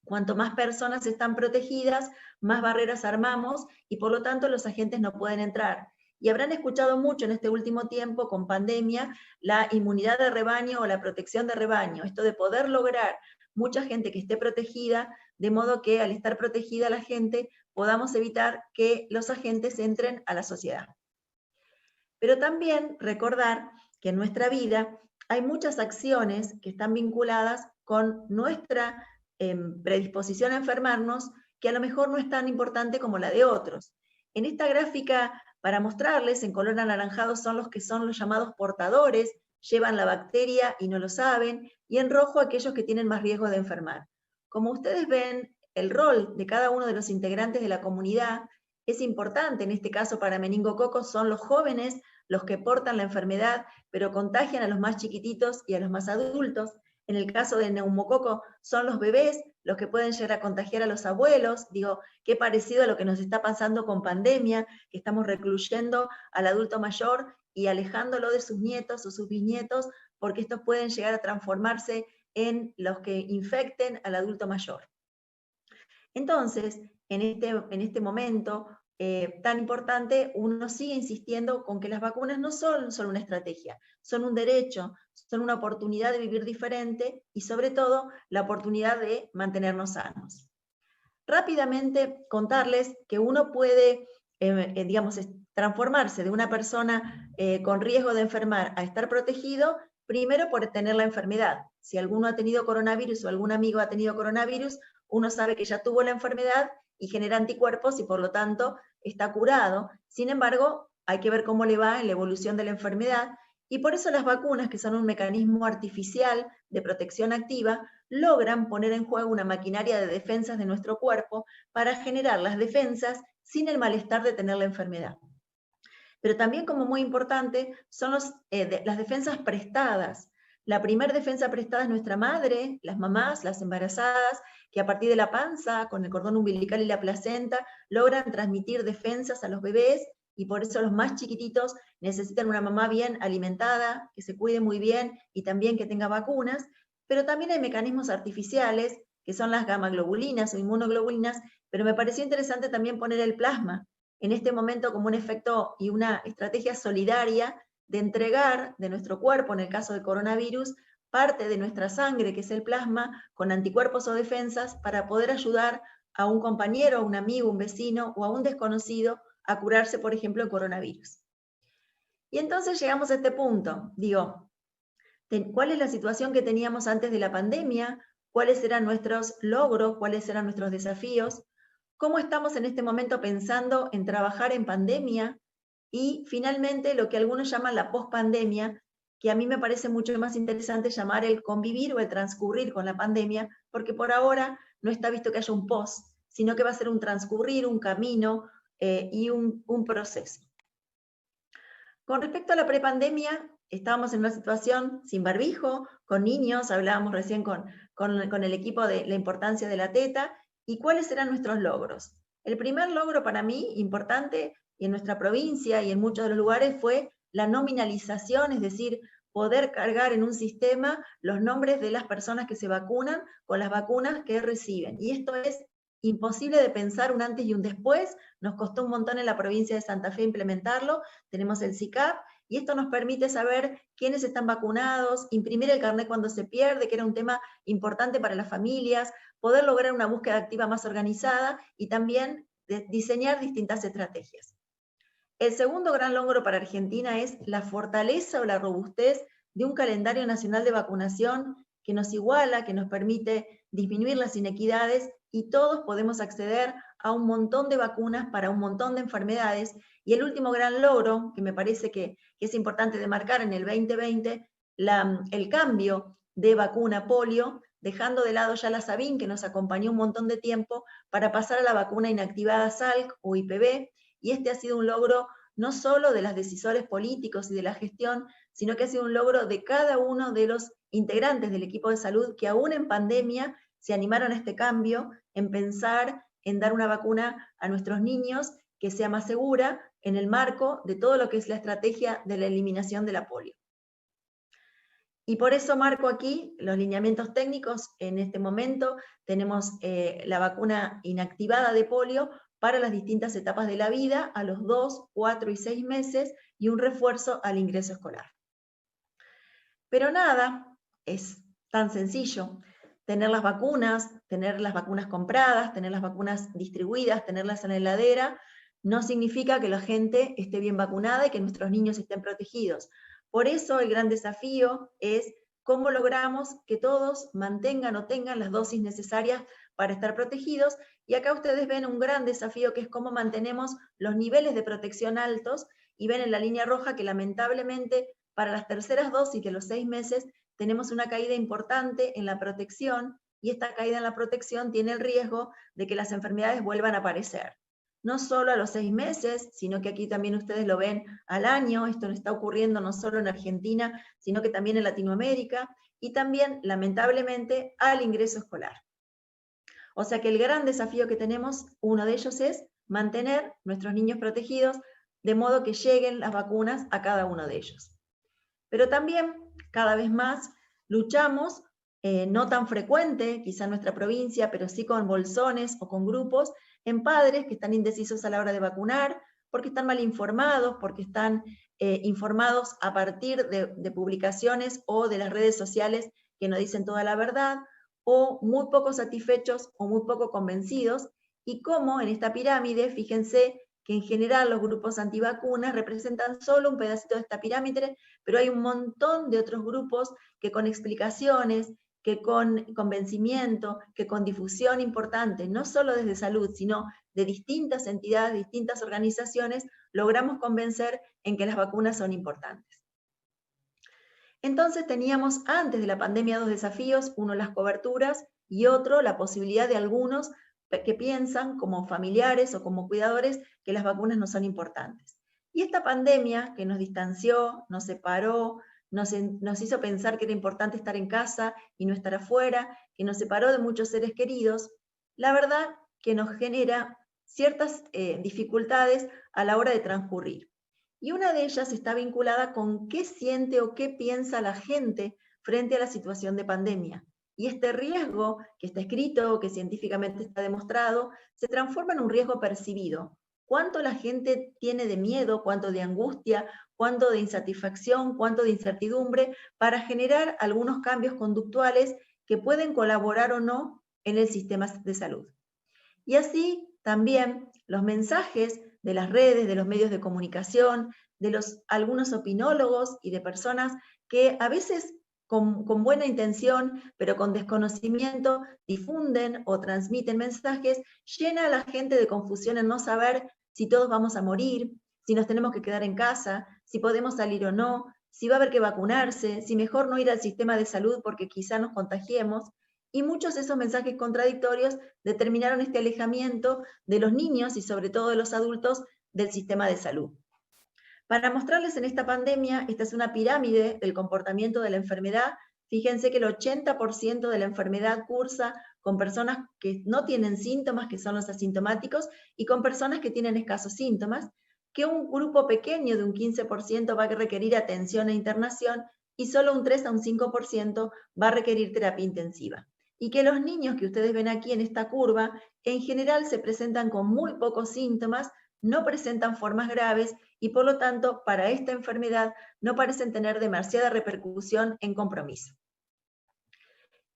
Cuanto más personas están protegidas, más barreras armamos y por lo tanto los agentes no pueden entrar. Y habrán escuchado mucho en este último tiempo, con pandemia, la inmunidad de rebaño o la protección de rebaño, esto de poder lograr mucha gente que esté protegida, de modo que al estar protegida la gente, podamos evitar que los agentes entren a la sociedad. Pero también recordar que en nuestra vida hay muchas acciones que están vinculadas con nuestra predisposición a enfermarnos, que a lo mejor no es tan importante como la de otros. En esta gráfica, para mostrarles, en color anaranjado son los llamados portadores, llevan la bacteria y no lo saben, y en rojo aquellos que tienen más riesgo de enfermar. Como ustedes ven, el rol de cada uno de los integrantes de la comunidad es importante. En este caso, para meningococos son los jóvenes los que portan la enfermedad, pero contagian a los más chiquititos y a los más adultos. En el caso del neumococo son los bebés los que pueden llegar a contagiar a los abuelos. Digo, qué parecido a lo que nos está pasando con pandemia, que estamos recluyendo al adulto mayor y alejándolo de sus nietos o sus bisnietos, porque estos pueden llegar a transformarse en los que infecten al adulto mayor. Entonces, en este momento tan importante, uno sigue insistiendo con que las vacunas no son solo una estrategia, son un derecho, son una oportunidad de vivir diferente y sobre todo la oportunidad de mantenernos sanos. Rápidamente contarles que uno puede digamos, transformarse de una persona con riesgo de enfermar a estar protegido, primero por tener la enfermedad. Si alguno ha tenido coronavirus o algún amigo ha tenido coronavirus, uno sabe que ya tuvo la enfermedad y genera anticuerpos y por lo tanto está curado. Sin embargo, hay que ver cómo le va en la evolución de la enfermedad y por eso las vacunas, que son un mecanismo artificial de protección activa, logran poner en juego una maquinaria de defensas de nuestro cuerpo para generar las defensas sin el malestar de tener la enfermedad. Pero también, como muy importante, son las defensas prestadas. La primera defensa prestada es nuestra madre, las mamás, las embarazadas, que a partir de la panza, con el cordón umbilical y la placenta, logran transmitir defensas a los bebés, y por eso los más chiquititos necesitan una mamá bien alimentada, que se cuide muy bien y también que tenga vacunas. Pero también hay mecanismos artificiales, que son las gamaglobulinas o inmunoglobulinas, pero me pareció interesante también poner el plasma en este momento como un efecto y una estrategia solidaria de entregar de nuestro cuerpo, en el caso de coronavirus, parte de nuestra sangre, que es el plasma, con anticuerpos o defensas, para poder ayudar a un compañero, a un amigo, un vecino o a un desconocido a curarse, por ejemplo, en coronavirus. Y entonces llegamos a este punto, digo, ¿cuál es la situación que teníamos antes de la pandemia? ¿Cuáles eran nuestros logros? ¿Cuáles eran nuestros desafíos? ¿Cómo estamos en este momento pensando en trabajar en pandemia? Y finalmente lo que algunos llaman la pospandemia, que a mí me parece mucho más interesante llamar el convivir o el transcurrir con la pandemia, porque por ahora no está visto que haya un post, sino que va a ser un transcurrir, un camino y un proceso. Con respecto a la prepandemia, estábamos en una situación sin barbijo, con niños, hablábamos recién con el equipo de la importancia de la teta, y cuáles eran nuestros logros. El primer logro para mí, importante, y en nuestra provincia y en muchos de los lugares, fue la nominalización, es decir, poder cargar en un sistema los nombres de las personas que se vacunan con las vacunas que reciben. Y esto es imposible de pensar un antes y un después, nos costó un montón en la provincia de Santa Fe implementarlo, tenemos el SICAP, y esto nos permite saber quiénes están vacunados, imprimir el carnet cuando se pierde, que era un tema importante para las familias, poder lograr una búsqueda activa más organizada y también diseñar distintas estrategias. El segundo gran logro para Argentina es la fortaleza o la robustez de un calendario nacional de vacunación que nos iguala, que nos permite disminuir las inequidades y todos podemos acceder a un montón de vacunas para un montón de enfermedades. Y el último gran logro, que me parece que es importante de marcar en el 2020, el cambio de vacuna polio, dejando de lado ya la Sabin, que nos acompañó un montón de tiempo, para pasar a la vacuna inactivada Salk o IPV, y este ha sido un logro no solo de los decisores políticos y de la gestión, sino que ha sido un logro de cada uno de los integrantes del equipo de salud que aún en pandemia se animaron a este cambio, en pensar en dar una vacuna a nuestros niños que sea más segura en el marco de todo lo que es la estrategia de la eliminación de la polio. Y por eso marco aquí los lineamientos técnicos. En este momento tenemos la vacuna inactivada de polio para las distintas etapas de la vida, a los 2, 4 y 6 meses, y un refuerzo al ingreso escolar. Pero nada es tan sencillo. Tener las vacunas compradas, tener las vacunas distribuidas, tenerlas en la heladera, no significa que la gente esté bien vacunada y que nuestros niños estén protegidos. Por eso el gran desafío es cómo logramos que todos mantengan o tengan las dosis necesarias para estar protegidos. Y acá ustedes ven un gran desafío que es cómo mantenemos los niveles de protección altos, y ven en la línea roja que lamentablemente para las terceras dosis de los 6 meses tenemos una caída importante en la protección, y esta caída en la protección tiene el riesgo de que las enfermedades vuelvan a aparecer. No solo a los 6 meses, sino que aquí también ustedes lo ven al año. Esto no está ocurriendo no solo en Argentina, sino que también en Latinoamérica, y también, lamentablemente, al ingreso escolar. O sea que el gran desafío que tenemos, uno de ellos es mantener nuestros niños protegidos, de modo que lleguen las vacunas a cada uno de ellos. Pero también, cada vez más, luchamos, no tan frecuente, quizá en nuestra provincia, pero sí con bolsones o con grupos, en padres que están indecisos a la hora de vacunar, porque están mal informados, porque están informados a partir de publicaciones o de las redes sociales que no dicen toda la verdad, o muy poco satisfechos o muy poco convencidos, y cómo en esta pirámide, fíjense que en general los grupos antivacunas representan solo un pedacito de esta pirámide, pero hay un montón de otros grupos que con explicaciones, que con convencimiento, que con difusión importante, no solo desde salud, sino de distintas entidades, distintas organizaciones, logramos convencer en que las vacunas son importantes. Entonces teníamos antes de la pandemia dos desafíos, uno las coberturas y otro la posibilidad de algunos que piensan como familiares o como cuidadores que las vacunas no son importantes. Y esta pandemia que nos distanció, nos separó, nos hizo pensar que era importante estar en casa y no estar afuera, que nos separó de muchos seres queridos, la verdad que nos genera ciertas dificultades a la hora de transcurrir. Y una de ellas está vinculada con qué siente o qué piensa la gente frente a la situación de pandemia. Y este riesgo que está escrito, que científicamente está demostrado, se transforma en un riesgo percibido. ¿Cuánto la gente tiene de miedo, cuánto de angustia, cuánto de insatisfacción, cuánto de incertidumbre para generar algunos cambios conductuales que pueden colaborar o no en el sistema de salud? Y así también los mensajes de las redes, de los medios de comunicación, de algunos opinólogos y de personas que a veces con buena intención, pero con desconocimiento, difunden o transmiten mensajes, llena a la gente de confusión en no saber si todos vamos a morir, si nos tenemos que quedar en casa, si podemos salir o no, si va a haber que vacunarse, si mejor no ir al sistema de salud porque quizá nos contagiemos. Y muchos de esos mensajes contradictorios determinaron este alejamiento de los niños y sobre todo de los adultos del sistema de salud. Para mostrarles en esta pandemia, esta es una pirámide del comportamiento de la enfermedad. Fíjense que el 80% de la enfermedad cursa con personas que no tienen síntomas, que son los asintomáticos, y con personas que tienen escasos síntomas, que un grupo pequeño de un 15% va a requerir atención e internación, y solo un 3 a un 5% va a requerir terapia intensiva. Y que los niños que ustedes ven aquí en esta curva, en general se presentan con muy pocos síntomas, no presentan formas graves y por lo tanto para esta enfermedad no parecen tener demasiada repercusión en compromiso.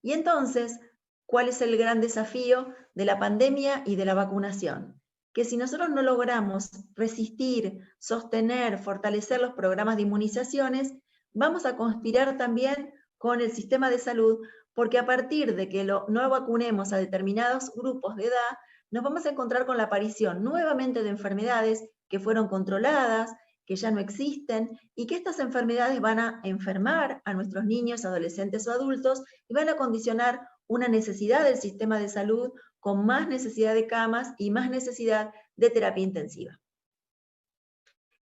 Y entonces, ¿cuál es el gran desafío de la pandemia y de la vacunación? Que si nosotros no logramos resistir, sostener, fortalecer los programas de inmunizaciones, vamos a conspirar también con el sistema de salud, porque a partir de que no vacunemos a determinados grupos de edad, nos vamos a encontrar con la aparición nuevamente de enfermedades que fueron controladas, que ya no existen, y que estas enfermedades van a enfermar a nuestros niños, adolescentes o adultos, y van a condicionar una necesidad del sistema de salud con más necesidad de camas y más necesidad de terapia intensiva.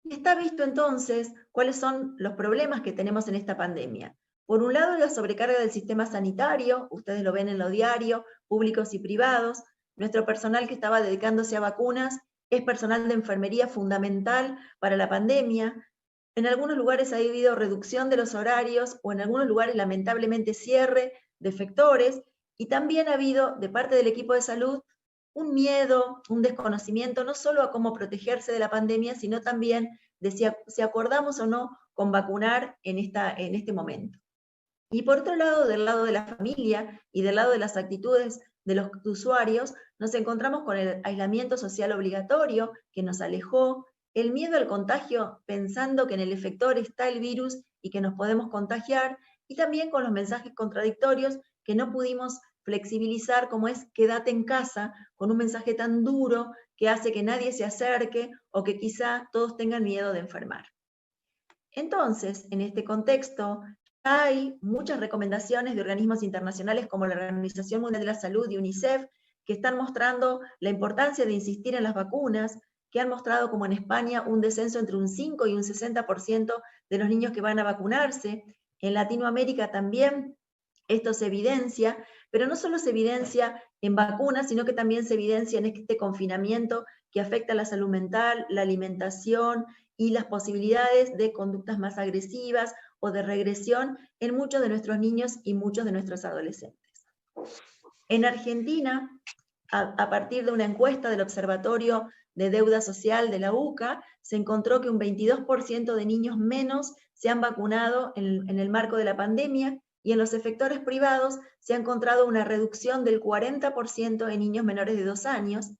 Y está visto entonces cuáles son los problemas que tenemos en esta pandemia. Por un lado, la sobrecarga del sistema sanitario, ustedes lo ven en lo diario, públicos y privados. Nuestro personal que estaba dedicándose a vacunas es personal de enfermería fundamental para la pandemia. En algunos lugares ha habido reducción de los horarios o en algunos lugares lamentablemente cierre de efectores, y también ha habido de parte del equipo de salud un miedo, un desconocimiento, no solo a cómo protegerse de la pandemia, sino también de si acordamos o no con vacunar en este momento. Y por otro lado, del lado de la familia y del lado de las actitudes de los usuarios, nos encontramos con el aislamiento social obligatorio que nos alejó, el miedo al contagio pensando que en el efector está el virus y que nos podemos contagiar, y también con los mensajes contradictorios que no pudimos flexibilizar, como es quédate en casa, con un mensaje tan duro que hace que nadie se acerque o que quizá todos tengan miedo de enfermar. Entonces, en este contexto, hay muchas recomendaciones de organismos internacionales como la Organización Mundial de la Salud y UNICEF que están mostrando la importancia de insistir en las vacunas, que han mostrado como en España un descenso entre un 5 y un 60% de los niños que van a vacunarse. En Latinoamérica también esto se evidencia, pero no solo se evidencia en vacunas, sino que también se evidencia en este confinamiento que afecta la salud mental, la alimentación y las posibilidades de conductas más agresivas o de regresión en muchos de nuestros niños y muchos de nuestros adolescentes. En Argentina, a partir de una encuesta del Observatorio de Deuda Social de la UCA, se encontró que un 22% de niños menos se han vacunado en el marco de la pandemia, y en los efectores privados se ha encontrado una reducción del 40% en niños menores de 2 años.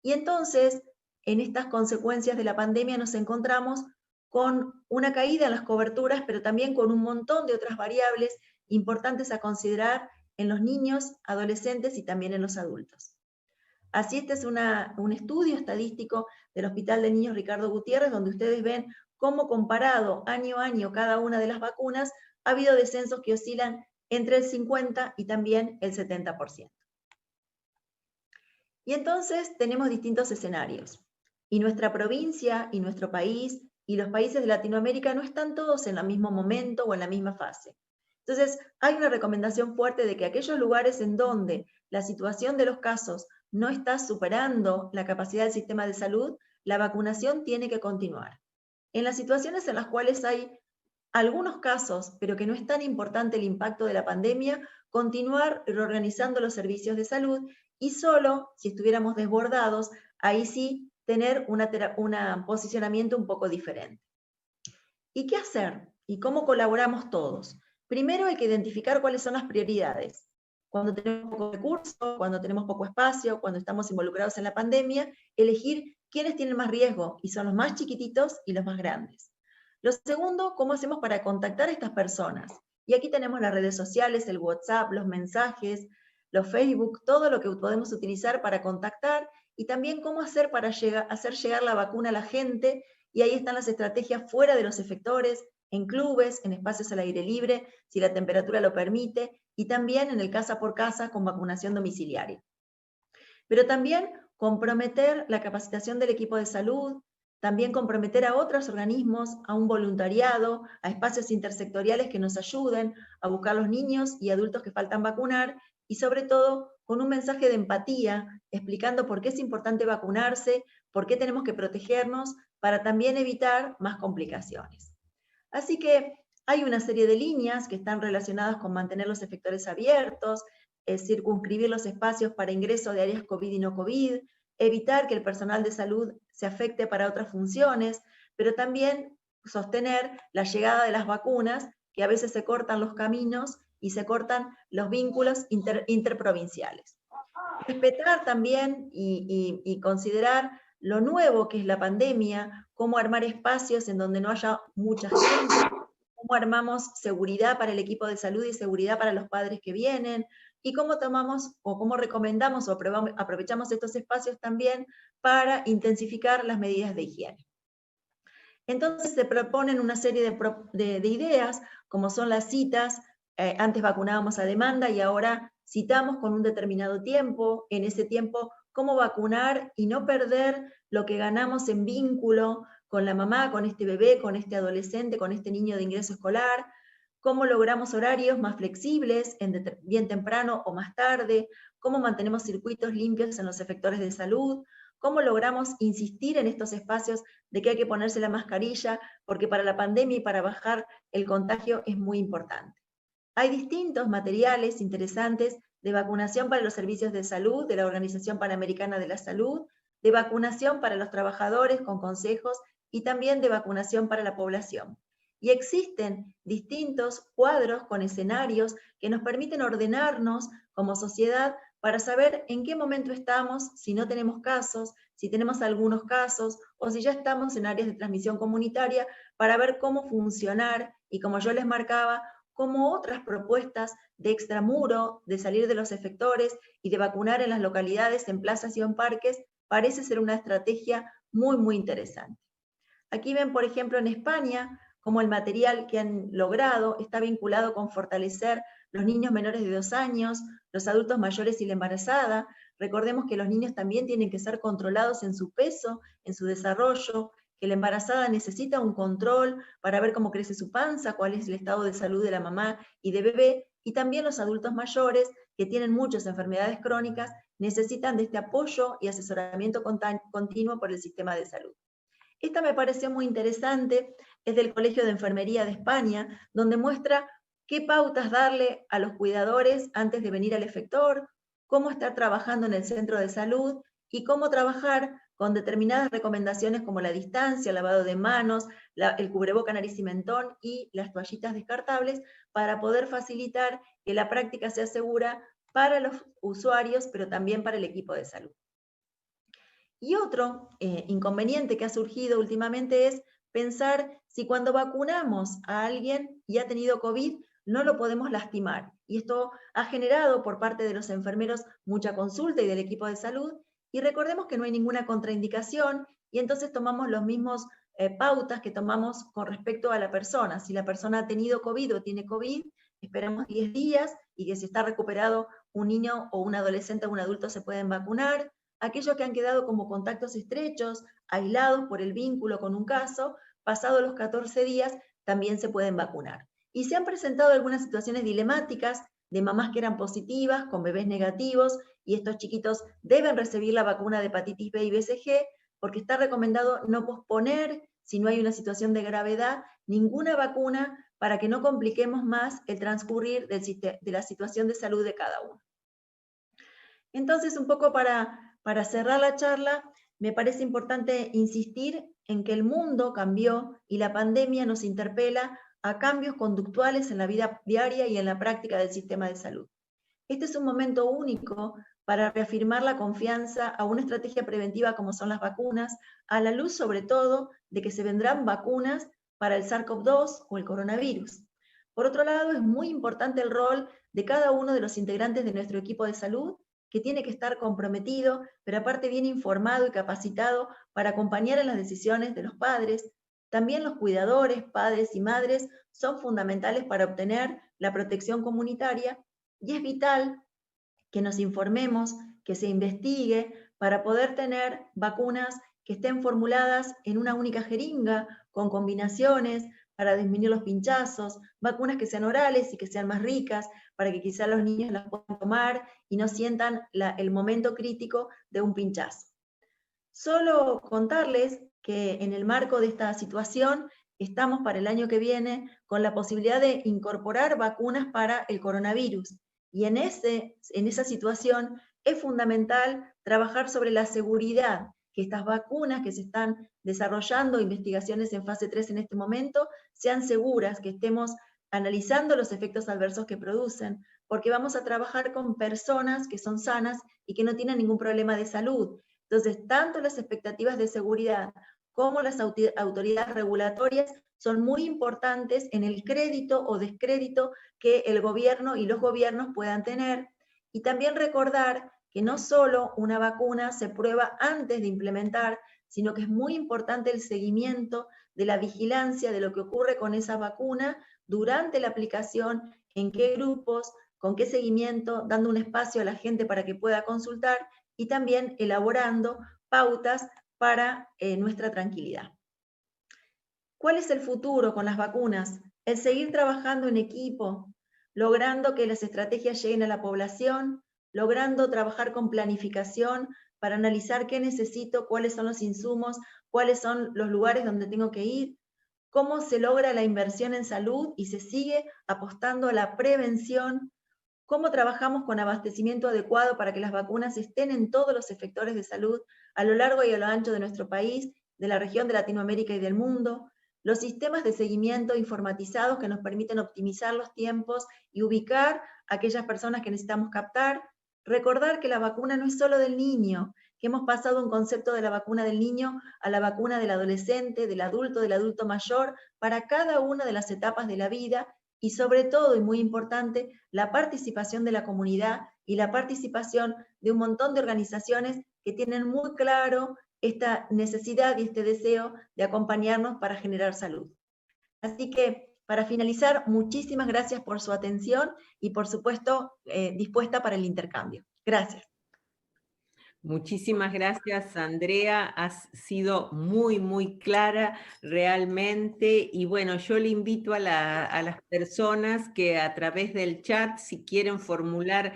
Y entonces, en estas consecuencias de la pandemia nos encontramos con una caída en las coberturas, pero también con un montón de otras variables importantes a considerar en los niños, adolescentes y también en los adultos. Así, este es un estudio estadístico del Hospital de Niños Ricardo Gutiérrez, donde ustedes ven cómo comparado año a año cada una de las vacunas, ha habido descensos que oscilan entre el 50 y también el 70%. Y entonces tenemos distintos escenarios. Y nuestra provincia y nuestro país y los países de Latinoamérica no están todos en el mismo momento o en la misma fase. Entonces, hay una recomendación fuerte de que aquellos lugares en donde la situación de los casos no está superando la capacidad del sistema de salud, la vacunación tiene que continuar. En las situaciones en las cuales hay algunos casos, pero que no es tan importante el impacto de la pandemia, continuar reorganizando los servicios de salud y solo si estuviéramos desbordados, ahí sí tener un posicionamiento un poco diferente. ¿Y qué hacer? ¿Y cómo colaboramos todos? Primero hay que identificar cuáles son las prioridades. Cuando tenemos poco recurso, cuando tenemos poco espacio, cuando estamos involucrados en la pandemia, elegir quiénes tienen más riesgo, y son los más chiquititos y los más grandes. Lo segundo, ¿cómo hacemos para contactar a estas personas? Y aquí tenemos las redes sociales, el WhatsApp, los mensajes, los Facebook, todo lo que podemos utilizar para contactar, y también cómo hacer para hacer llegar la vacuna a la gente, y ahí están las estrategias fuera de los efectores, en clubes, en espacios al aire libre, si la temperatura lo permite, y también en el casa por casa con vacunación domiciliaria. Pero también comprometer la capacitación del equipo de salud, también comprometer a otros organismos, a un voluntariado, a espacios intersectoriales que nos ayuden a buscar los niños y adultos que faltan vacunar, y sobre todo con un mensaje de empatía, explicando por qué es importante vacunarse, por qué tenemos que protegernos, para también evitar más complicaciones. Así que hay una serie de líneas que están relacionadas con mantener los efectores abiertos, circunscribir los espacios para ingreso de áreas COVID y no COVID, evitar que el personal de salud se afecte para otras funciones, pero también sostener la llegada de las vacunas, que a veces se cortan los caminos y se cortan los vínculos interprovinciales. Respetar también y considerar lo nuevo que es la pandemia, cómo armar espacios en donde no haya mucha gente, cómo armamos seguridad para el equipo de salud y seguridad para los padres que vienen, y cómo tomamos o cómo recomendamos o aprovechamos estos espacios también para intensificar las medidas de higiene. Entonces se proponen una serie de ideas, como son las citas. Antes vacunábamos a demanda y ahora citamos con un determinado tiempo. En ese tiempo, cómo vacunar y no perder lo que ganamos en vínculo con la mamá, con este bebé, con este adolescente, con este niño de ingreso escolar. Cómo logramos horarios más flexibles, bien temprano o más tarde. Cómo mantenemos circuitos limpios en los efectores de salud. Cómo logramos insistir en estos espacios de que hay que ponerse la mascarilla, porque para la pandemia y para bajar el contagio es muy importante. Hay distintos materiales interesantes de vacunación para los servicios de salud, de la Organización Panamericana de la Salud, de vacunación para los trabajadores con consejos y también de vacunación para la población. Y existen distintos cuadros con escenarios que nos permiten ordenarnos como sociedad para saber en qué momento estamos, si no tenemos casos, si tenemos algunos casos, o si ya estamos en áreas de transmisión comunitaria, para ver cómo funcionar, y como yo les marcaba, cómo otras propuestas de extramuro, de salir de los efectores y de vacunar en las localidades, en plazas y en parques, parece ser una estrategia muy, muy interesante. Aquí ven, por ejemplo, en España, cómo el material que han logrado está vinculado con fortalecer los niños menores de 2 años, los adultos mayores y la embarazada. Recordemos que los niños también tienen que ser controlados en su peso, en su desarrollo, que la embarazada necesita un control para ver cómo crece su panza, cuál es el estado de salud de la mamá y de bebé, y también los adultos mayores, que tienen muchas enfermedades crónicas, necesitan de este apoyo y asesoramiento continuo por el sistema de salud. Esta me pareció muy interesante, es del Colegio de Enfermería de España, donde muestra qué pautas darle a los cuidadores antes de venir al efector, cómo estar trabajando en el centro de salud y cómo trabajar con determinadas recomendaciones como la distancia, el lavado de manos, el cubreboca, nariz y mentón y las toallitas descartables, para poder facilitar que la práctica sea segura para los usuarios, pero también para el equipo de salud. Y otro inconveniente que ha surgido últimamente es pensar si cuando vacunamos a alguien y ha tenido COVID, no lo podemos lastimar. Y esto ha generado por parte de los enfermeros mucha consulta y del equipo de salud. Y recordemos que no hay ninguna contraindicación y entonces tomamos los mismos pautas que tomamos con respecto a la persona. Si la persona ha tenido COVID o tiene COVID, esperamos 10 días y que si está recuperado un niño o un adolescente o un adulto se pueden vacunar. Aquellos que han quedado como contactos estrechos, aislados por el vínculo con un caso, pasados los 14 días también se pueden vacunar. Y se han presentado algunas situaciones dilemáticas de mamás que eran positivas, con bebés negativos, y estos chiquitos deben recibir la vacuna de hepatitis B y BCG, porque está recomendado no posponer, si no hay una situación de gravedad, ninguna vacuna para que no compliquemos más el transcurrir de la situación de salud de cada uno. Entonces, un poco para cerrar la charla, me parece importante insistir en que el mundo cambió y la pandemia nos interpela a cambios conductuales en la vida diaria y en la práctica del sistema de salud. Este es un momento único para reafirmar la confianza a una estrategia preventiva como son las vacunas, a la luz sobre todo de que se vendrán vacunas para el SARS-CoV-2 o el coronavirus. Por otro lado, es muy importante el rol de cada uno de los integrantes de nuestro equipo de salud, que tiene que estar comprometido, pero aparte bien informado y capacitado para acompañar en las decisiones de los padres. También los cuidadores, padres y madres son fundamentales para obtener la protección comunitaria y es vital que nos informemos, que se investigue para poder tener vacunas que estén formuladas en una única jeringa, con combinaciones para disminuir los pinchazos, vacunas que sean orales y que sean más ricas, para que quizá los niños las puedan tomar y no sientan el momento crítico de un pinchazo. Solo contarles que en el marco de esta situación estamos para el año que viene con la posibilidad de incorporar vacunas para el coronavirus. Y en esa situación es fundamental trabajar sobre la seguridad, que estas vacunas que se están desarrollando, investigaciones en fase 3 en este momento, sean seguras, que estemos analizando los efectos adversos que producen, porque vamos a trabajar con personas que son sanas y que no tienen ningún problema de salud. Entonces, tanto las expectativas de seguridad como las autoridades regulatorias son muy importantes en el crédito o descrédito que el gobierno y los gobiernos puedan tener. Y también recordar que no solo una vacuna se prueba antes de implementar, sino que es muy importante el seguimiento de la vigilancia de lo que ocurre con esa vacuna durante la aplicación, en qué grupos, con qué seguimiento, dando un espacio a la gente para que pueda consultar y también elaborando pautas para nuestra tranquilidad. ¿Cuál es el futuro con las vacunas? El seguir trabajando en equipo, logrando que las estrategias lleguen a la población, logrando trabajar con planificación para analizar qué necesito, cuáles son los insumos, cuáles son los lugares donde tengo que ir, cómo se logra la inversión en salud y se sigue apostando a la prevención, cómo trabajamos con abastecimiento adecuado para que las vacunas estén en todos los efectores de salud a lo largo y a lo ancho de nuestro país, de la región de Latinoamérica y del mundo, los sistemas de seguimiento informatizados que nos permiten optimizar los tiempos y ubicar a aquellas personas que necesitamos captar, recordar que la vacuna no es solo del niño, que hemos pasado un concepto de la vacuna del niño a la vacuna del adolescente, del adulto mayor, para cada una de las etapas de la vida, y sobre todo, y muy importante, la participación de la comunidad y la participación de un montón de organizaciones que tienen muy claro esta necesidad y este deseo de acompañarnos para generar salud. Así que, para finalizar, muchísimas gracias por su atención y, por supuesto, dispuesta para el intercambio. Gracias. Muchísimas gracias, Andrea. Has sido muy, muy clara realmente. Y bueno, yo le invito a las personas que a través del chat, si quieren formular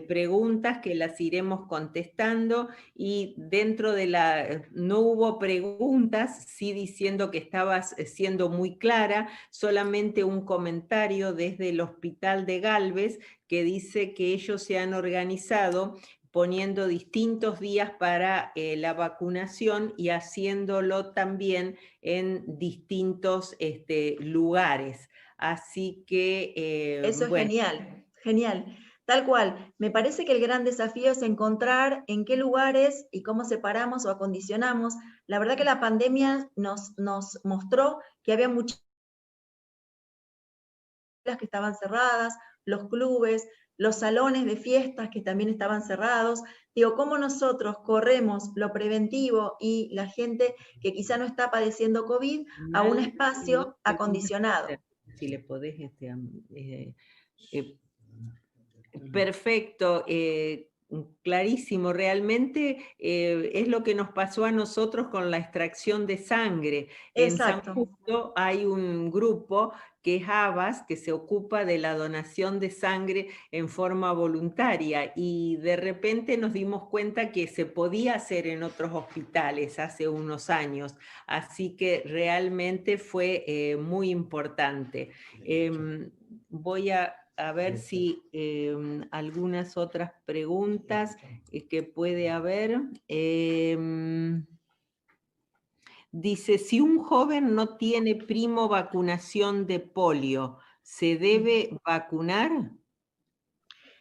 preguntas, que las iremos contestando. Y dentro de no hubo preguntas, sí diciendo que estabas siendo muy clara, solamente un comentario desde el Hospital de Galvez que dice que ellos se han organizado poniendo distintos días para la vacunación y haciéndolo también en distintos lugares. Así que, Eso es bueno. genial, genial. Tal cual. Me parece que el gran desafío es encontrar en qué lugares y cómo separamos o acondicionamos. La verdad que la pandemia nos mostró que había muchas que estaban cerradas, los clubes, los salones de fiestas que también estaban cerrados. Digo, cómo nosotros corremos lo preventivo y la gente que quizá no está padeciendo COVID a un espacio acondicionado. Si le podés, perfecto, clarísimo, realmente es lo que nos pasó a nosotros con la extracción de sangre. Exacto. En San Justo hay un grupo que es ABAS, que se ocupa de la donación de sangre en forma voluntaria, y de repente nos dimos cuenta que se podía hacer en otros hospitales hace unos años, así que realmente fue muy importante. Voy a ver si algunas otras preguntas que puede haber. Dice, si un joven no tiene primo vacunación de polio, ¿se debe vacunar?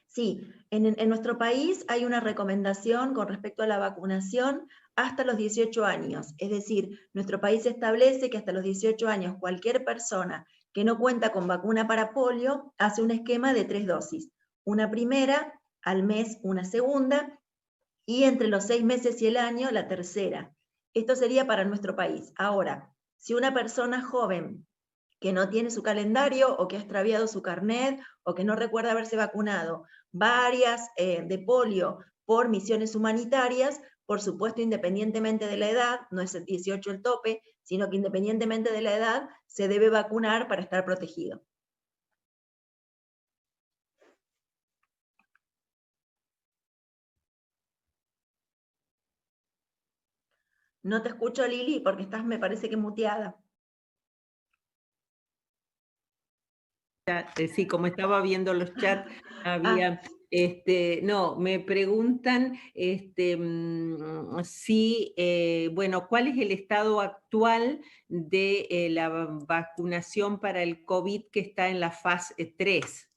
Sí, en nuestro país hay una recomendación con respecto a la vacunación hasta los 18 años. Es decir, nuestro país establece que hasta los 18 años cualquier persona que no cuenta con vacuna para polio hace un esquema de 3 dosis. Una primera, al mes una segunda, y entre los 6 meses y el año la tercera. Esto sería para nuestro país. Ahora, si una persona joven que no tiene su calendario o que ha extraviado su carnet o que no recuerda haberse vacunado varias de polio por misiones humanitarias, por supuesto, independientemente de la edad, no es el 18 el tope, sino que independientemente de la edad, se debe vacunar para estar protegido. No te escucho, Lili, porque estás, me parece que muteada. Sí, como estaba viendo los chats, había, no, me preguntan si, bueno, ¿cuál es el estado actual de la vacunación para el COVID que está en la fase 3?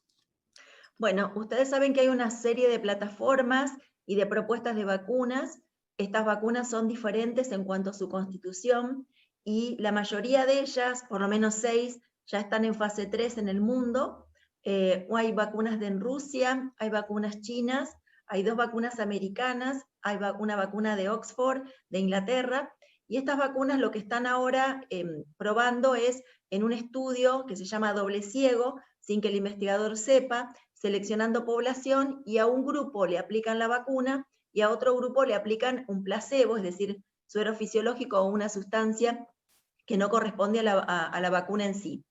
Bueno, ustedes saben que hay una serie de plataformas y de propuestas de vacunas. Estas vacunas son diferentes en cuanto a su constitución y la mayoría de ellas, por lo menos 6, ya están en fase 3 en el mundo. Hay vacunas en Rusia, hay vacunas chinas, hay 2 vacunas americanas, hay una vacuna de Oxford, de Inglaterra, y estas vacunas lo que están ahora probando es en un estudio que se llama doble ciego, sin que el investigador sepa, seleccionando población, y a un grupo le aplican la vacuna y a otro grupo le aplican un placebo, es decir, suero fisiológico o una sustancia que no corresponde a la vacuna en sí.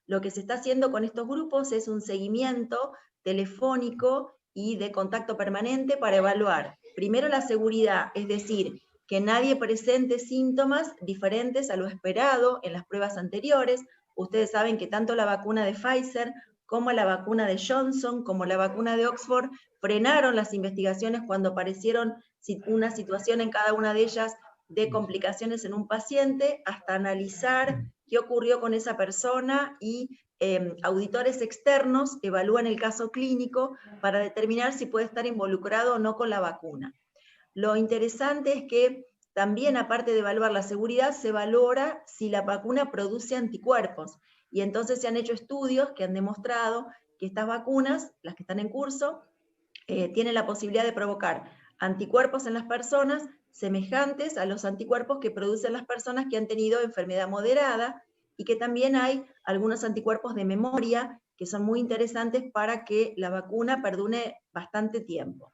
Lo que se está haciendo con estos grupos es un seguimiento telefónico y de contacto permanente para evaluar, primero, la seguridad, es decir, que nadie presente síntomas diferentes a lo esperado en las pruebas anteriores. Ustedes saben que tanto la vacuna de Pfizer como la vacuna de Johnson, como la vacuna de Oxford, frenaron las investigaciones cuando aparecieron una situación en cada una de ellas de complicaciones en un paciente, hasta analizar qué ocurrió con esa persona, y auditores externos evalúan el caso clínico para determinar si puede estar involucrado o no con la vacuna. Lo interesante es que también, aparte de evaluar la seguridad, se valora si la vacuna produce anticuerpos. Y entonces se han hecho estudios que han demostrado que estas vacunas, las que están en curso, tienen la posibilidad de provocar anticuerpos en las personas semejantes a los anticuerpos que producen las personas que han tenido enfermedad moderada, y que también hay algunos anticuerpos de memoria que son muy interesantes para que la vacuna perdure bastante tiempo.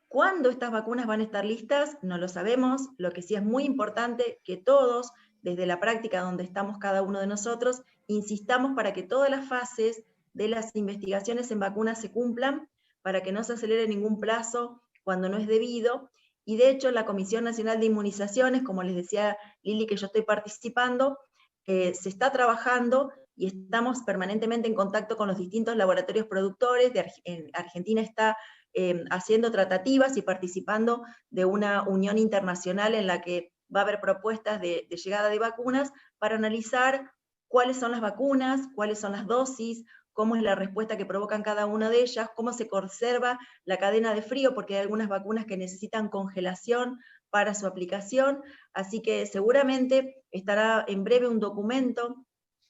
¿Cuándo estas vacunas van a estar listas? No lo sabemos. Lo que sí es muy importante que todos, desde la práctica donde estamos cada uno de nosotros, insistamos para que todas las fases de las investigaciones en vacunas se cumplan, para que no se acelere ningún plazo cuando no es debido. Y de hecho, la Comisión Nacional de Inmunizaciones, como les decía Lili, que yo estoy participando, se está trabajando y estamos permanentemente en contacto con los distintos laboratorios productores. Argentina está haciendo tratativas y participando de una unión internacional en la que va a haber propuestas de llegada de vacunas para analizar cuáles son las vacunas, cuáles son las dosis, cómo es la respuesta que provocan cada una de ellas, cómo se conserva la cadena de frío, porque hay algunas vacunas que necesitan congelación para su aplicación, así que seguramente estará en breve un documento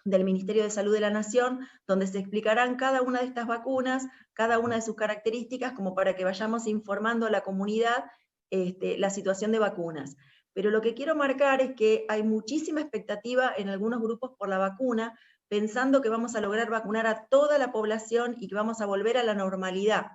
del Ministerio de Salud de la Nación, donde se explicarán cada una de estas vacunas, cada una de sus características, como para que vayamos informando a la comunidad la situación de vacunas. Pero lo que quiero marcar es que hay muchísima expectativa en algunos grupos por la vacuna, pensando que vamos a lograr vacunar a toda la población y que vamos a volver a la normalidad.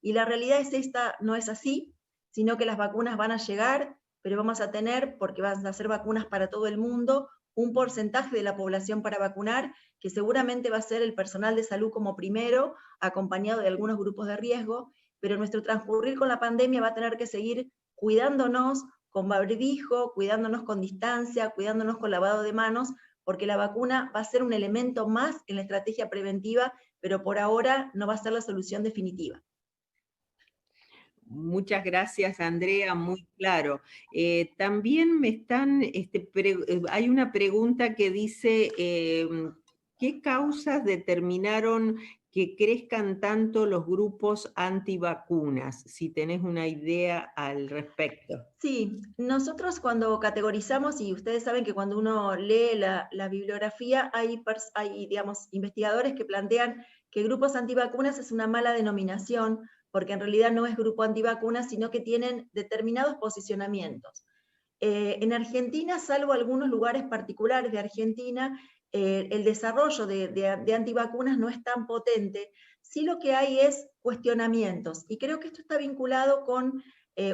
Y la realidad es esta, no es así, sino que las vacunas van a llegar, pero vamos a tener, porque van a ser vacunas para todo el mundo, un porcentaje de la población para vacunar, que seguramente va a ser el personal de salud como primero, acompañado de algunos grupos de riesgo, pero nuestro transcurrir con la pandemia va a tener que seguir cuidándonos con barbijo, cuidándonos con distancia, cuidándonos con lavado de manos, porque la vacuna va a ser un elemento más en la estrategia preventiva, pero por ahora no va a ser la solución definitiva. Muchas gracias, Andrea, muy claro. También me están, hay una pregunta que dice, ¿qué causas determinaron que crezcan tanto los grupos antivacunas? Si tenés una idea al respecto. Sí, nosotros cuando categorizamos, y ustedes saben que cuando uno lee la bibliografía, hay, digamos, investigadores que plantean que grupos antivacunas es una mala denominación, porque en realidad no es grupo antivacunas, sino que tienen determinados posicionamientos. En Argentina, salvo algunos lugares particulares de Argentina, el desarrollo de antivacunas no es tan potente. Sí, lo que hay es cuestionamientos, y creo que esto está vinculado con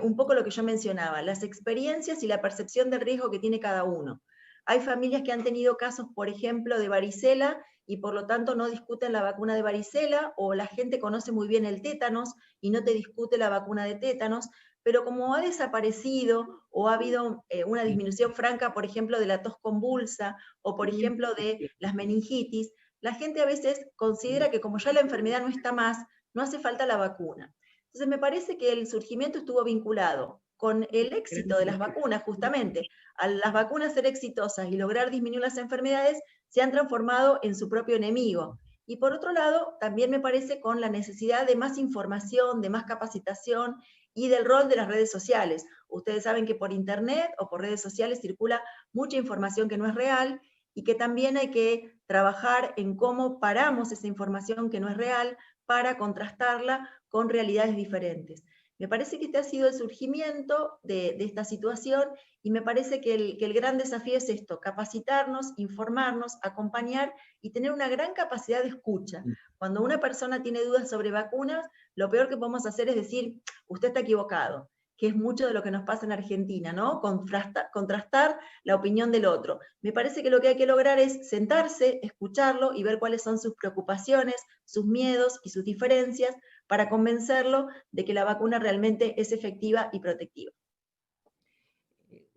un poco lo que yo mencionaba, las experiencias y la percepción del riesgo que tiene cada uno. Hay familias que han tenido casos, por ejemplo, de varicela, y por lo tanto no discuten la vacuna de varicela, o la gente conoce muy bien el tétanos y no te discute la vacuna de tétanos, pero como ha desaparecido o ha habido una disminución franca, por ejemplo, de la tos convulsa o, por ejemplo, de las meningitis, la gente a veces considera que como ya la enfermedad no está más, no hace falta la vacuna. Entonces me parece que el surgimiento estuvo vinculado con el éxito de las vacunas, justamente. Al las vacunas ser exitosas y lograr disminuir las enfermedades, se han transformado en su propio enemigo. Y por otro lado, también me parece con la necesidad de más información, de más capacitación y del rol de las redes sociales. Ustedes saben que por internet o por redes sociales circula mucha información que no es real, y que también hay que trabajar en cómo paramos esa información que no es real para contrastarla con realidades diferentes. Me parece que este ha sido el surgimiento de esta situación, y me parece que el gran desafío es esto: capacitarnos, informarnos, acompañar y tener una gran capacidad de escucha. Cuando una persona tiene dudas sobre vacunas, lo peor que podemos hacer es decir, usted está equivocado, que es mucho de lo que nos pasa en Argentina, ¿no? Contrastar la opinión del otro. Me parece que lo que hay que lograr es sentarse, escucharlo y ver cuáles son sus preocupaciones, sus miedos y sus diferencias, para convencerlo de que la vacuna realmente es efectiva y protectiva.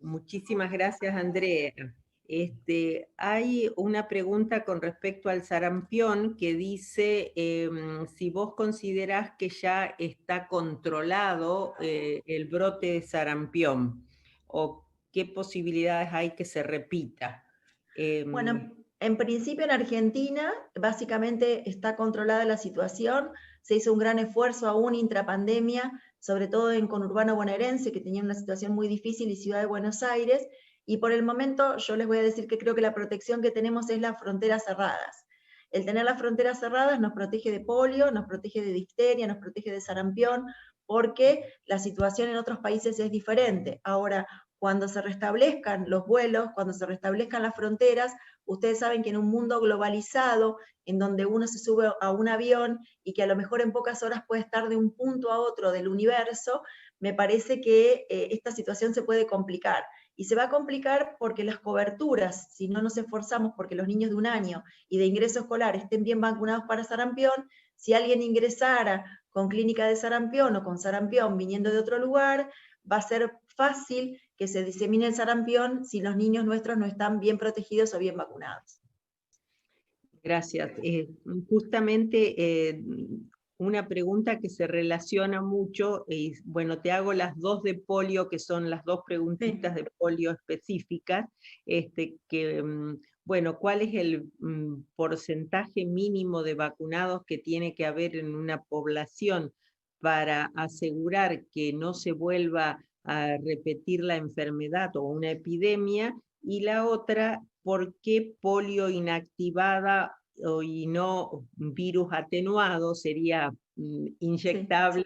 Muchísimas gracias, Andrea. Hay una pregunta con respecto al sarampión que dice si vos considerás que ya está controlado el brote de sarampión, o qué posibilidades hay que se repita. Bueno, en principio en Argentina básicamente está controlada la situación. Se hizo un gran esfuerzo aún intrapandemia, sobre todo en conurbano bonaerense, que tenía una situación muy difícil, y Ciudad de Buenos Aires, y por el momento yo les voy a decir que creo que la protección que tenemos es las fronteras cerradas. El tener las fronteras cerradas nos protege de polio, nos protege de difteria, nos protege de sarampión, porque la situación en otros países es diferente. Ahora, cuando se restablezcan los vuelos, cuando se restablezcan las fronteras, ustedes saben que en un mundo globalizado, en donde uno se sube a un avión y que a lo mejor en pocas horas puede estar de un punto a otro del universo, me parece que esta situación se puede complicar. Y se va a complicar porque las coberturas, si no nos esforzamos porque los niños de 1 año y de ingreso escolar estén bien vacunados para sarampión, si alguien ingresara con clínica de sarampión o con sarampión viniendo de otro lugar, va a ser fácil que se disemine el sarampión si los niños nuestros no están bien protegidos o bien vacunados. Gracias. Justamente una pregunta que se relaciona mucho, y bueno, te hago las dos de polio, que son las dos preguntitas de polio específicas, bueno, ¿cuál es el porcentaje mínimo de vacunados que tiene que haber en una población para asegurar que no se vuelva a repetir la enfermedad o una epidemia? Y la otra, ¿por qué polio inactivada y no virus atenuado sería inyectable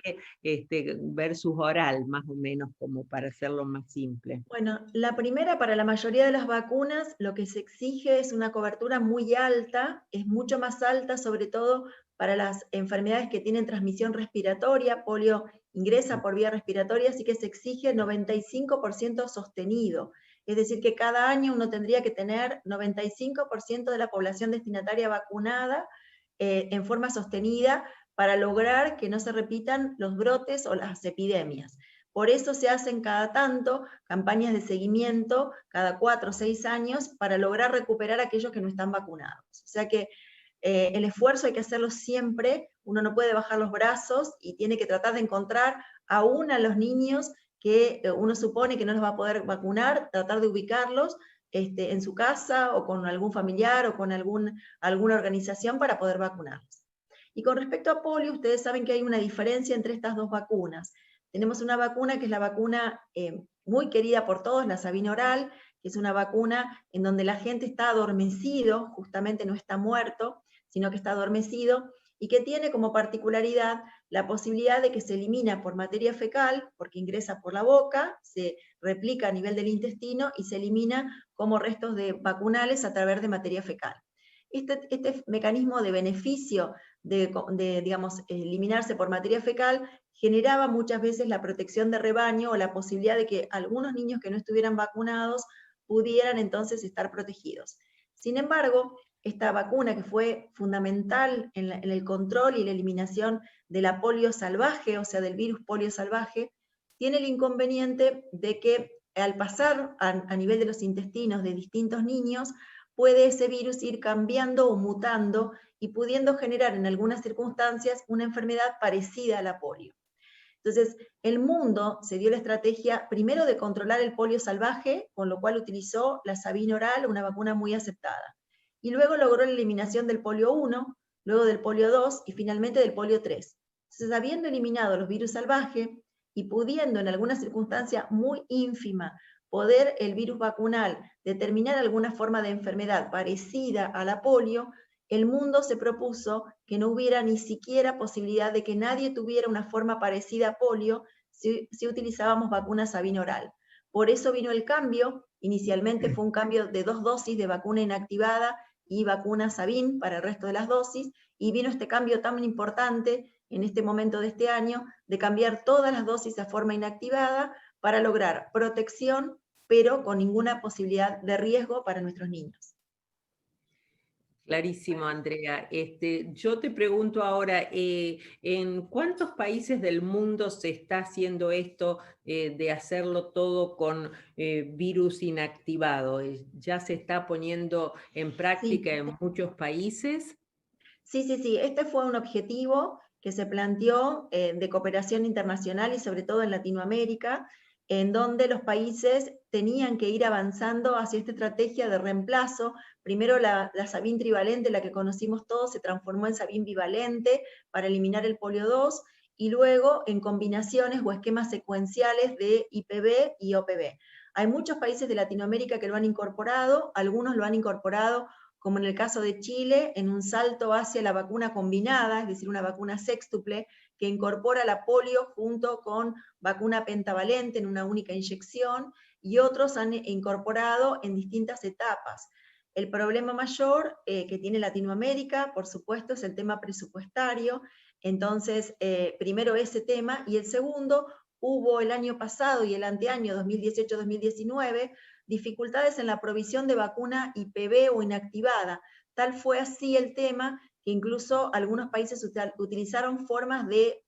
versus oral, más o menos, como para hacerlo más simple? Bueno, la primera, para la mayoría de las vacunas, lo que se exige es una cobertura muy alta, es mucho más alta, sobre todo para las enfermedades que tienen transmisión respiratoria. Polio ingresa por vía respiratoria, así que se exige 95% sostenido. Es decir, que cada año uno tendría que tener 95% de la población destinataria vacunada en forma sostenida para lograr que no se repitan los brotes o las epidemias. Por eso se hacen cada tanto campañas de seguimiento, cada 4 o 6 años, para lograr recuperar a aquellos que no están vacunados. O sea que el esfuerzo hay que hacerlo siempre, uno no puede bajar los brazos y tiene que tratar de encontrar aún a los niños que uno supone que no los va a poder vacunar, tratar de ubicarlos en su casa o con algún familiar o con alguna organización para poder vacunarlos. Y con respecto a polio, ustedes saben que hay una diferencia entre estas dos vacunas. Tenemos una vacuna que es la vacuna muy querida por todos, la Sabin oral, que es una vacuna en donde la gente está adormecido, justamente no está muerto, sino que está adormecido, y que tiene como particularidad la posibilidad de que se elimina por materia fecal, porque ingresa por la boca, se replica a nivel del intestino y se elimina como restos vacunales a través de materia fecal. Este mecanismo de beneficio de digamos, eliminarse por materia fecal generaba muchas veces la protección de rebaño o la posibilidad de que algunos niños que no estuvieran vacunados pudieran entonces estar protegidos. Sin embargo, esta vacuna, que fue fundamental en el control y la eliminación de la polio salvaje, o sea, del virus polio salvaje, tiene el inconveniente de que al pasar a nivel de los intestinos de distintos niños, puede ese virus ir cambiando o mutando y pudiendo generar en algunas circunstancias una enfermedad parecida a la polio. Entonces, el mundo se dio la estrategia primero de controlar el polio salvaje, con lo cual utilizó la Sabin oral, una vacuna muy aceptada. Y luego logró la eliminación del polio 1, luego del polio 2 y finalmente del polio 3. Entonces, habiendo eliminado los virus salvajes y pudiendo en alguna circunstancia muy ínfima poder el virus vacunal determinar alguna forma de enfermedad parecida a la polio, el mundo se propuso que no hubiera ni siquiera posibilidad de que nadie tuviera una forma parecida a polio si utilizábamos vacuna Sabin oral. Por eso vino el cambio, inicialmente fue un cambio de 2 dosis de vacuna inactivada y vacuna Sabin para el resto de las dosis, y vino este cambio tan importante en este momento de este año, de cambiar todas las dosis a forma inactivada para lograr protección, pero con ninguna posibilidad de riesgo para nuestros niños. Clarísimo, Andrea. Yo te pregunto ahora, ¿en cuántos países del mundo se está haciendo esto de hacerlo todo con virus inactivado? ¿Ya se está poniendo en práctica en muchos países? Sí. Este fue un objetivo que se planteó de cooperación internacional y sobre todo en Latinoamérica, en donde los países tenían que ir avanzando hacia esta estrategia de reemplazo. Primero la Sabin trivalente, la que conocimos todos, se transformó en Sabin bivalente para eliminar el polio 2, y luego en combinaciones o esquemas secuenciales de IPV y OPV. Hay muchos países de Latinoamérica que lo han incorporado, algunos lo han incorporado como en el caso de Chile, en un salto hacia la vacuna combinada, es decir, una vacuna sextuple, que incorpora la polio junto con vacuna pentavalente en una única inyección, y otros han incorporado en distintas etapas. El problema mayor que tiene Latinoamérica, por supuesto, es el tema presupuestario. Entonces, primero ese tema, y el segundo, hubo el año pasado y el anteaño, 2018-2019, dificultades en la provisión de vacuna IPV o inactivada. Tal fue así el tema que incluso algunos países utilizaron formas de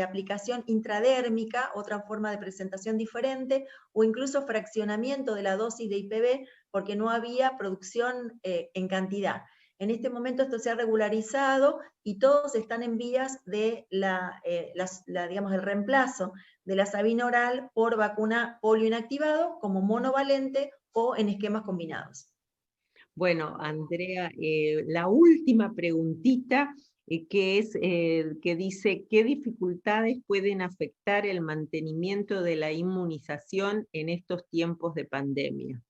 aplicación intradérmica, otra forma de presentación diferente, o incluso fraccionamiento de la dosis de IPV porque no había producción en cantidad. En este momento esto se ha regularizado y todos están en vías de digamos, el reemplazo de la Sabin oral por vacuna polio inactivado como monovalente o en esquemas combinados. Bueno, Andrea, la última preguntita que dice, ¿qué dificultades pueden afectar el mantenimiento de la inmunización en estos tiempos de pandemia?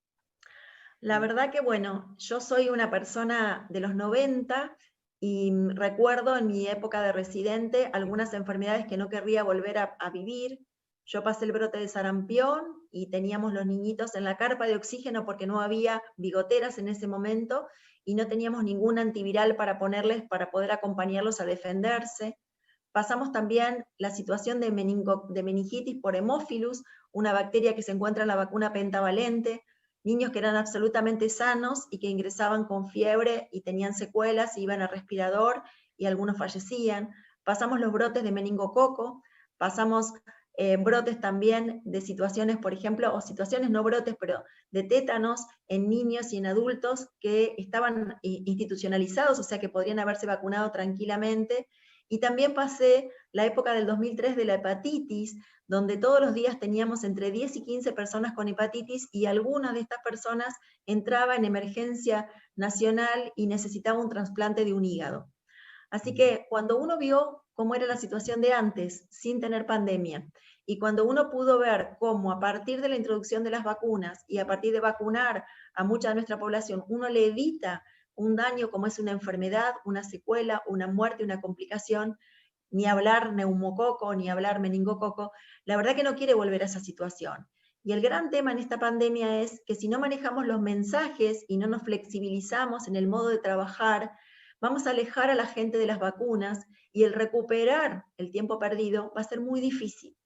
La verdad que, bueno, yo soy una persona de los 90 y recuerdo en mi época de residente algunas enfermedades que no querría volver a vivir. Yo pasé el brote de sarampión y teníamos los niñitos en la carpa de oxígeno porque no había bigoteras en ese momento y no teníamos ningún antiviral para ponerles para poder acompañarlos a defenderse. Pasamos también la situación de meningitis por hemófilus, una bacteria que se encuentra en la vacuna pentavalente, niños que eran absolutamente sanos y que ingresaban con fiebre y tenían secuelas, iban a respirador y algunos fallecían. Pasamos los brotes de meningococo, pasamos brotes también de situaciones, por ejemplo, o situaciones no brotes, pero de tétanos en niños y en adultos que estaban institucionalizados, o sea que podrían haberse vacunado tranquilamente. Y también pasé la época del 2003 de la hepatitis, donde todos los días teníamos entre 10 y 15 personas con hepatitis y algunas de estas personas entraba en emergencia nacional y necesitaba un trasplante de un hígado. Así que cuando uno vio cómo era la situación de antes, sin tener pandemia, y cuando uno pudo ver cómo a partir de la introducción de las vacunas y a partir de vacunar a mucha de nuestra población, uno le evita un daño como es una enfermedad, una secuela, una muerte, una complicación, ni hablar neumococo, ni hablar meningococo, la verdad que no quiere volver a esa situación. Y el gran tema en esta pandemia es que si no manejamos los mensajes y no nos flexibilizamos en el modo de trabajar, vamos a alejar a la gente de las vacunas y el recuperar el tiempo perdido va a ser muy difícil.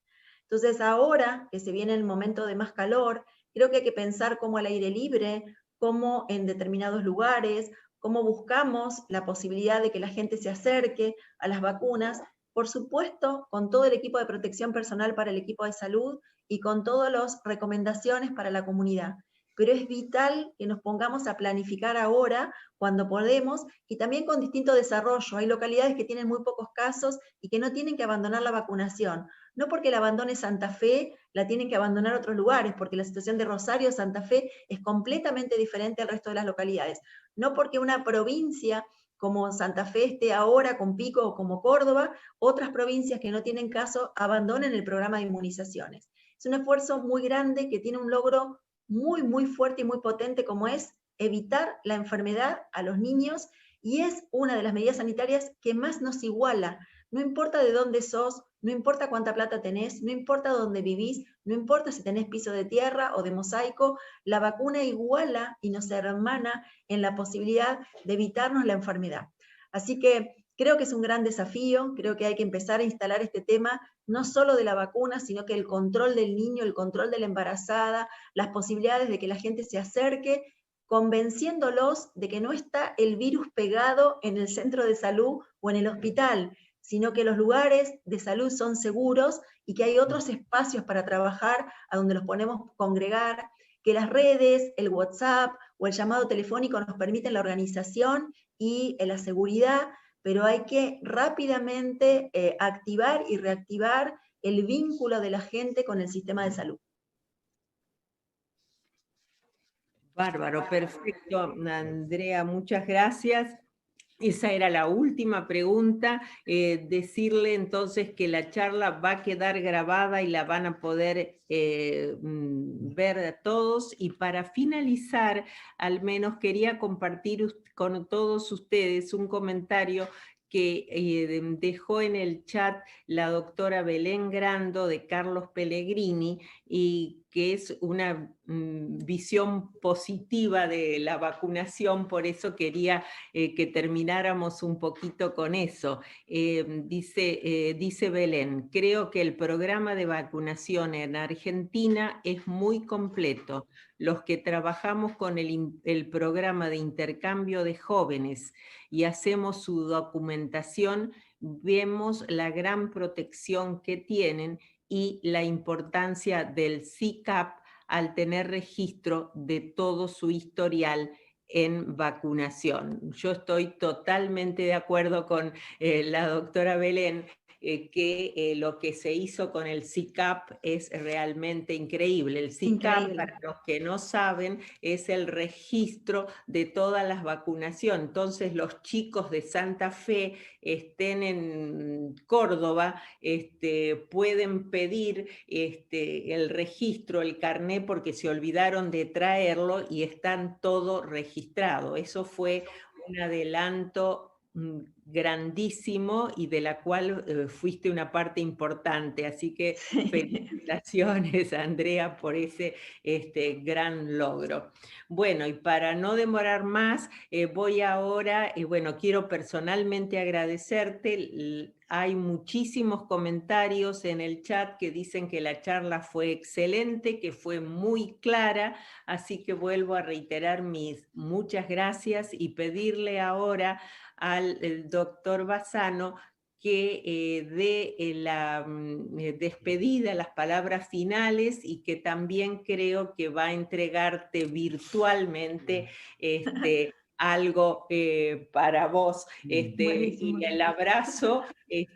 Entonces ahora que se viene el momento de más calor, creo que hay que pensar cómo al aire libre, cómo en determinados lugares, cómo buscamos la posibilidad de que la gente se acerque a las vacunas, por supuesto, con todo el equipo de protección personal para el equipo de salud y con todas las recomendaciones para la comunidad. Pero es vital que nos pongamos a planificar ahora, cuando podemos, y también con distinto desarrollo. Hay localidades que tienen muy pocos casos y que no tienen que abandonar la vacunación. No porque la abandone Santa Fe, la tienen que abandonar otros lugares, porque la situación de Rosario, Santa Fe, es completamente diferente al resto de las localidades. No porque una provincia como Santa Fe esté ahora con pico o como Córdoba, otras provincias que no tienen caso abandonen el programa de inmunizaciones. Es un esfuerzo muy grande que tiene un logro muy, muy fuerte y muy potente como es evitar la enfermedad a los niños y es una de las medidas sanitarias que más nos iguala. No importa de dónde sos, no importa cuánta plata tenés, no importa dónde vivís, no importa si tenés piso de tierra o de mosaico, la vacuna iguala y nos hermana en la posibilidad de evitarnos la enfermedad. Así que creo que es un gran desafío, creo que hay que empezar a instalar este tema, no solo de la vacuna, sino que el control del niño, el control de la embarazada, las posibilidades de que la gente se acerque, convenciéndolos de que no está el virus pegado en el centro de salud o en el hospital, sino que los lugares de salud son seguros y que hay otros espacios para trabajar a donde los podemos congregar, que las redes, el WhatsApp o el llamado telefónico nos permiten la organización y la seguridad, pero hay que rápidamente activar y reactivar el vínculo de la gente con el sistema de salud. Bárbaro, perfecto, Andrea, muchas gracias. Esa era la última pregunta. Decirle entonces que la charla va a quedar grabada y la van a poder ver todos. Y para finalizar, al menos quería compartir con todos ustedes un comentario que dejó en el chat la doctora Belén Grando de Carlos Pellegrini, y que es una visión positiva de la vacunación, por eso quería que termináramos un poquito con eso. Dice Belén, creo que el programa de vacunación en Argentina es muy completo. Los que trabajamos con el programa de intercambio de jóvenes y hacemos su documentación, vemos la gran protección que tienen y la importancia del CICAP al tener registro de todo su historial en vacunación. Yo estoy totalmente de acuerdo con la doctora Belén que lo que se hizo con el SICAP es realmente increíble. El SICAP, para los que no saben, es el registro de todas las vacunaciones. Entonces los chicos de Santa Fe estén en Córdoba, pueden pedir el registro, el carné, porque se olvidaron de traerlo y están todo registrado. Eso fue un adelanto grandísimo y de la cual fuiste una parte importante. Así que felicitaciones, Andrea, por ese gran logro. Bueno, y para no demorar más, voy ahora, bueno, quiero personalmente agradecerte. Hay muchísimos comentarios en el chat que dicen que la charla fue excelente, que fue muy clara, así que vuelvo a reiterar mis muchas gracias y pedirle ahora al doctor Bassano que dé la despedida, las palabras finales, y que también creo que va a entregarte virtualmente algo para vos, y el abrazo y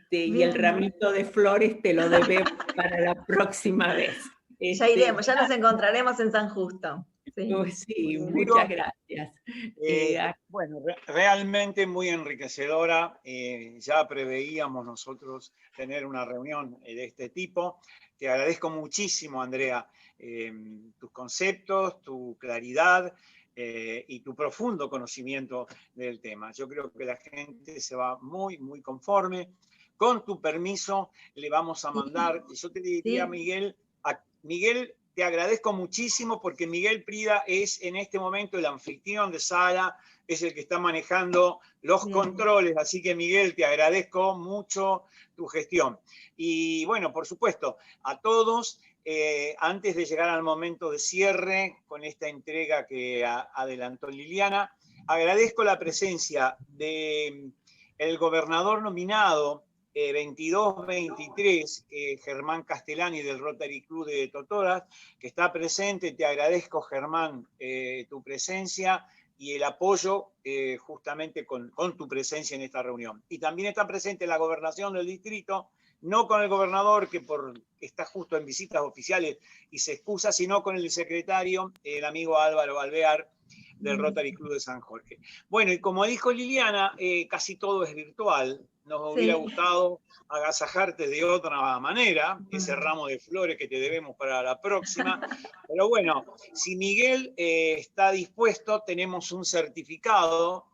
el ramito de flores te lo debemos para la próxima vez. Ya iremos, ya nos encontraremos en San Justo. Sí, sí, muchas gracias. Bueno, realmente muy enriquecedora. Ya preveíamos nosotros tener una reunión de este tipo. Te agradezco muchísimo, Andrea, tus conceptos, tu claridad y tu profundo conocimiento del tema. Yo creo que la gente se va muy, muy conforme. Con tu permiso, le vamos a mandar, yo te diría, Miguel, te agradezco muchísimo porque Miguel Prida es en este momento el anfitrión de sala, es el que está manejando los controles, así que Miguel, te agradezco mucho tu gestión. Y bueno, por supuesto, a todos, antes de llegar al momento de cierre con esta entrega que adelantó Liliana, agradezco la presencia del gobernador nominado 22-23, Germán Castellani del Rotary Club de Totoras, que está presente. Te agradezco, Germán, tu presencia y el apoyo justamente con tu presencia en esta reunión. Y también está presente la gobernación del distrito, no con el gobernador, que está justo en visitas oficiales y se excusa, sino con el secretario, el amigo Álvaro Alvear, del Rotary Club de San Jorge. Bueno, y como dijo Liliana, casi todo es virtual. Nos hubiera gustado agasajarte de otra manera, ese ramo de flores que te debemos para la próxima. Pero bueno, si Miguel está dispuesto, tenemos un certificado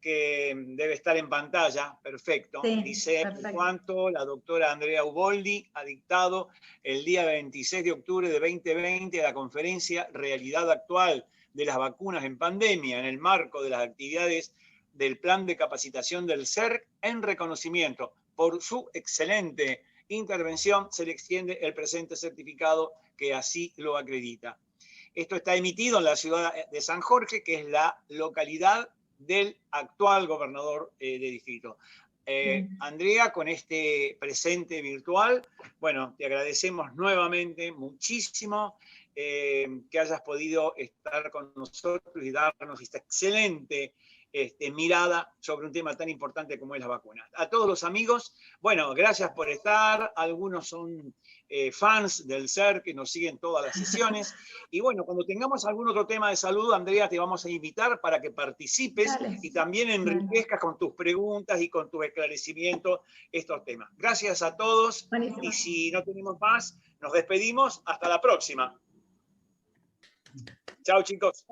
que debe estar en pantalla, perfecto. Dice cuánto la doctora Andrea Uboldi ha dictado el día 26 de octubre de 2020 a la conferencia Realidad Actual de las Vacunas en Pandemia, en el marco de las actividades del plan de capacitación del CERC. En reconocimiento por su excelente intervención, se le extiende el presente certificado que así lo acredita. Esto está emitido en la ciudad de San Jorge, que es la localidad del actual gobernador de distrito. Andrea, con este presente virtual, bueno, te agradecemos nuevamente muchísimo que hayas podido estar con nosotros y darnos esta excelente mirada sobre un tema tan importante como es la vacuna. A todos los amigos, bueno, gracias por estar. Algunos son fans del CERC que nos siguen todas las sesiones. Y bueno, cuando tengamos algún otro tema de salud, Andrea, te vamos a invitar para que participes y también enriquezcas con tus preguntas y con tus esclarecimientos estos temas. Gracias a todos. Buenísimo. Y si no tenemos más, nos despedimos. Hasta la próxima. Chao, chicos.